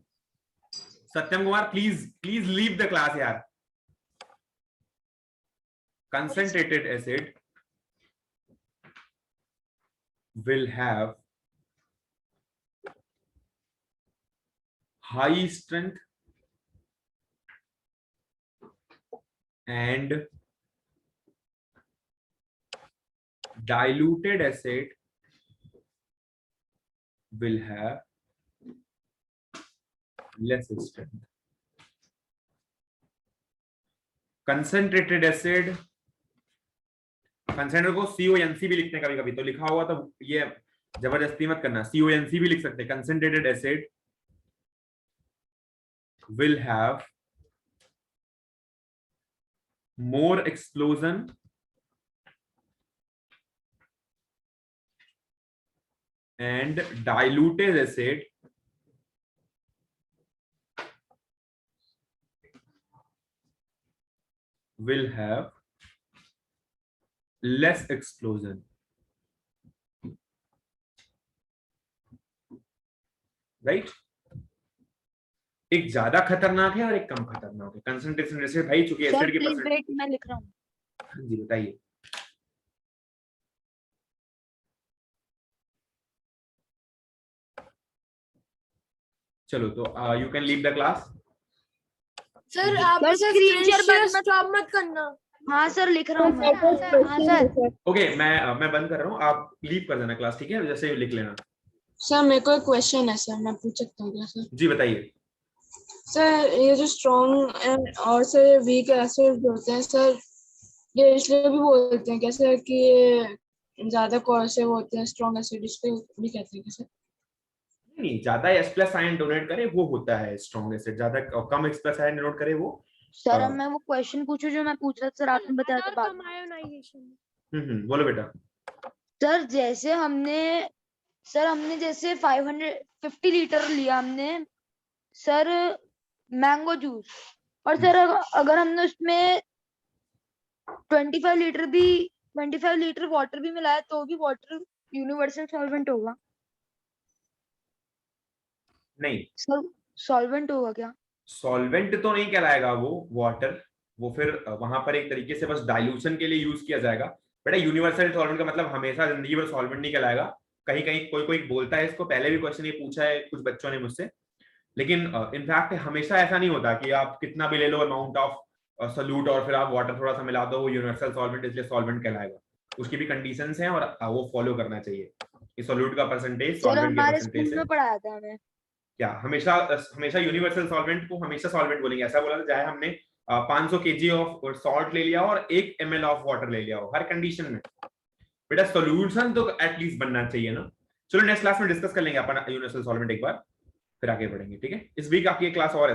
Satyam Kumar please leave the class यार। Concentrated acid will have high strength and diluted acid will have less strength. Concentrated acid, concentrated को CONC भी लिखते हैं कभी कभी, तो लिखा हुआ तो ये जबरदस्ती मत करना, CONC भी लिख सकते हैं। Concentrated acid will have more explosion and diluted acid will have less explosion. Right? एक ज्यादा खतरनाक है और एक कम खतरनाक है। कंसंट्रेशन एसिड भाई चूंकि एसिड के परसेंट, मैं लिख रहा हूँ। जी बताइए। चलो तो you can leave the class. Sir आप स्क्रीन शेयर बंद स्टॉप मत करना। हाँ सर लिख रहा हूँ मैं। हाँ सर। ओके मैं बंद कर रहा हूँ, आप लीव कर देना क्लास, ठीक है? जैसे लिख लेना। सर मेरे को एक क्वेश्चन है सर, मैं पूछ सकता हूँ क्या सर? जी बताइए। सर ये जो स्ट्रॉन्ग और सर वीक एसिड होते हैं सर, ये इसलिए भी बोलते हैं कैसे कि ये ज्यादा कोर्सिव होते हैं स्ट्रॉन्ग एसिड, इसलिए भी कहते हैं कैसे? नहीं, ज्यादा H+ आयन डोनेट करे वो होता है स्ट्रॉन्ग एसिड, ज्यादा कम H+ आयन डोनेट करे वो। सर अब मैं वो क्वेश्चन पूछूं जो मैं पूछ रहा था सर, आपने बताया था बाद में। आयोनाइजेशन। बोलो बेटा। सर जैसे हमने जैसे 550 लीटर लिया हमने सर मैंगो जूस, और सर अगर हमने उसमें 25 लीटर वाटर भी मिलाया तो भी वाटर यूनिवर्सल सॉल्वेंट होगा? नहीं, सर सॉल्वेंट होगा क्या? सॉल्वेंट तो नहीं कहलाएगा वो वाटर, वो फिर वहां पर एक तरीके से बस डाइल्यूशन के लिए यूज किया जाएगा। बेटा यूनिवर्सल सॉल्वेंट का मतलब हमेशा जिंदगी भर सॉल्वेंट नहीं कहलाएगा। कहीं कहीं कोई बोलता है इसको, पहले भी क्वेश्चन ये पूछा है कुछ बच्चों ने मुझसे, लेकिन इनफैक्ट हमेशा ऐसा नहीं होता कि आप कितना भी ले लो अमाउंट ऑफ सोल्यूट और फिर आप वाटर थोड़ा सा मिला दो वो यूनिवर्सल सॉल्वेंट इसलिए सॉल्वेंट कहलाएगा। उसकी भी कंडीशंस हैं और वो फॉलो करना चाहिए कि सोल्यूट का परसेंटेज सॉल्वेंट के परसेंटेज से। में पढ़ाया था हमें क्या हमेशा यूनिवर्सल सॉल्वेंट को हमेशा सॉल्वेंट बोलेंगे? ऐसा बोला था चाहे हमने 500 kg ऑफ सॉल्ट ले लिया और 1 ml ऑफ वाटर ले लिया हो, हर कंडीशन में बेटा सॉल्यूशन तो एटलीस्ट बनना चाहिए ना। चलो नेक्स्ट क्लास में डिस्कस कर लेंगे अपन यूनिवर्सल सॉल्वेंट एक बार, फिर आगे बढ़ेंगे, ठीक है? इस वीक आपकी क्लास और है।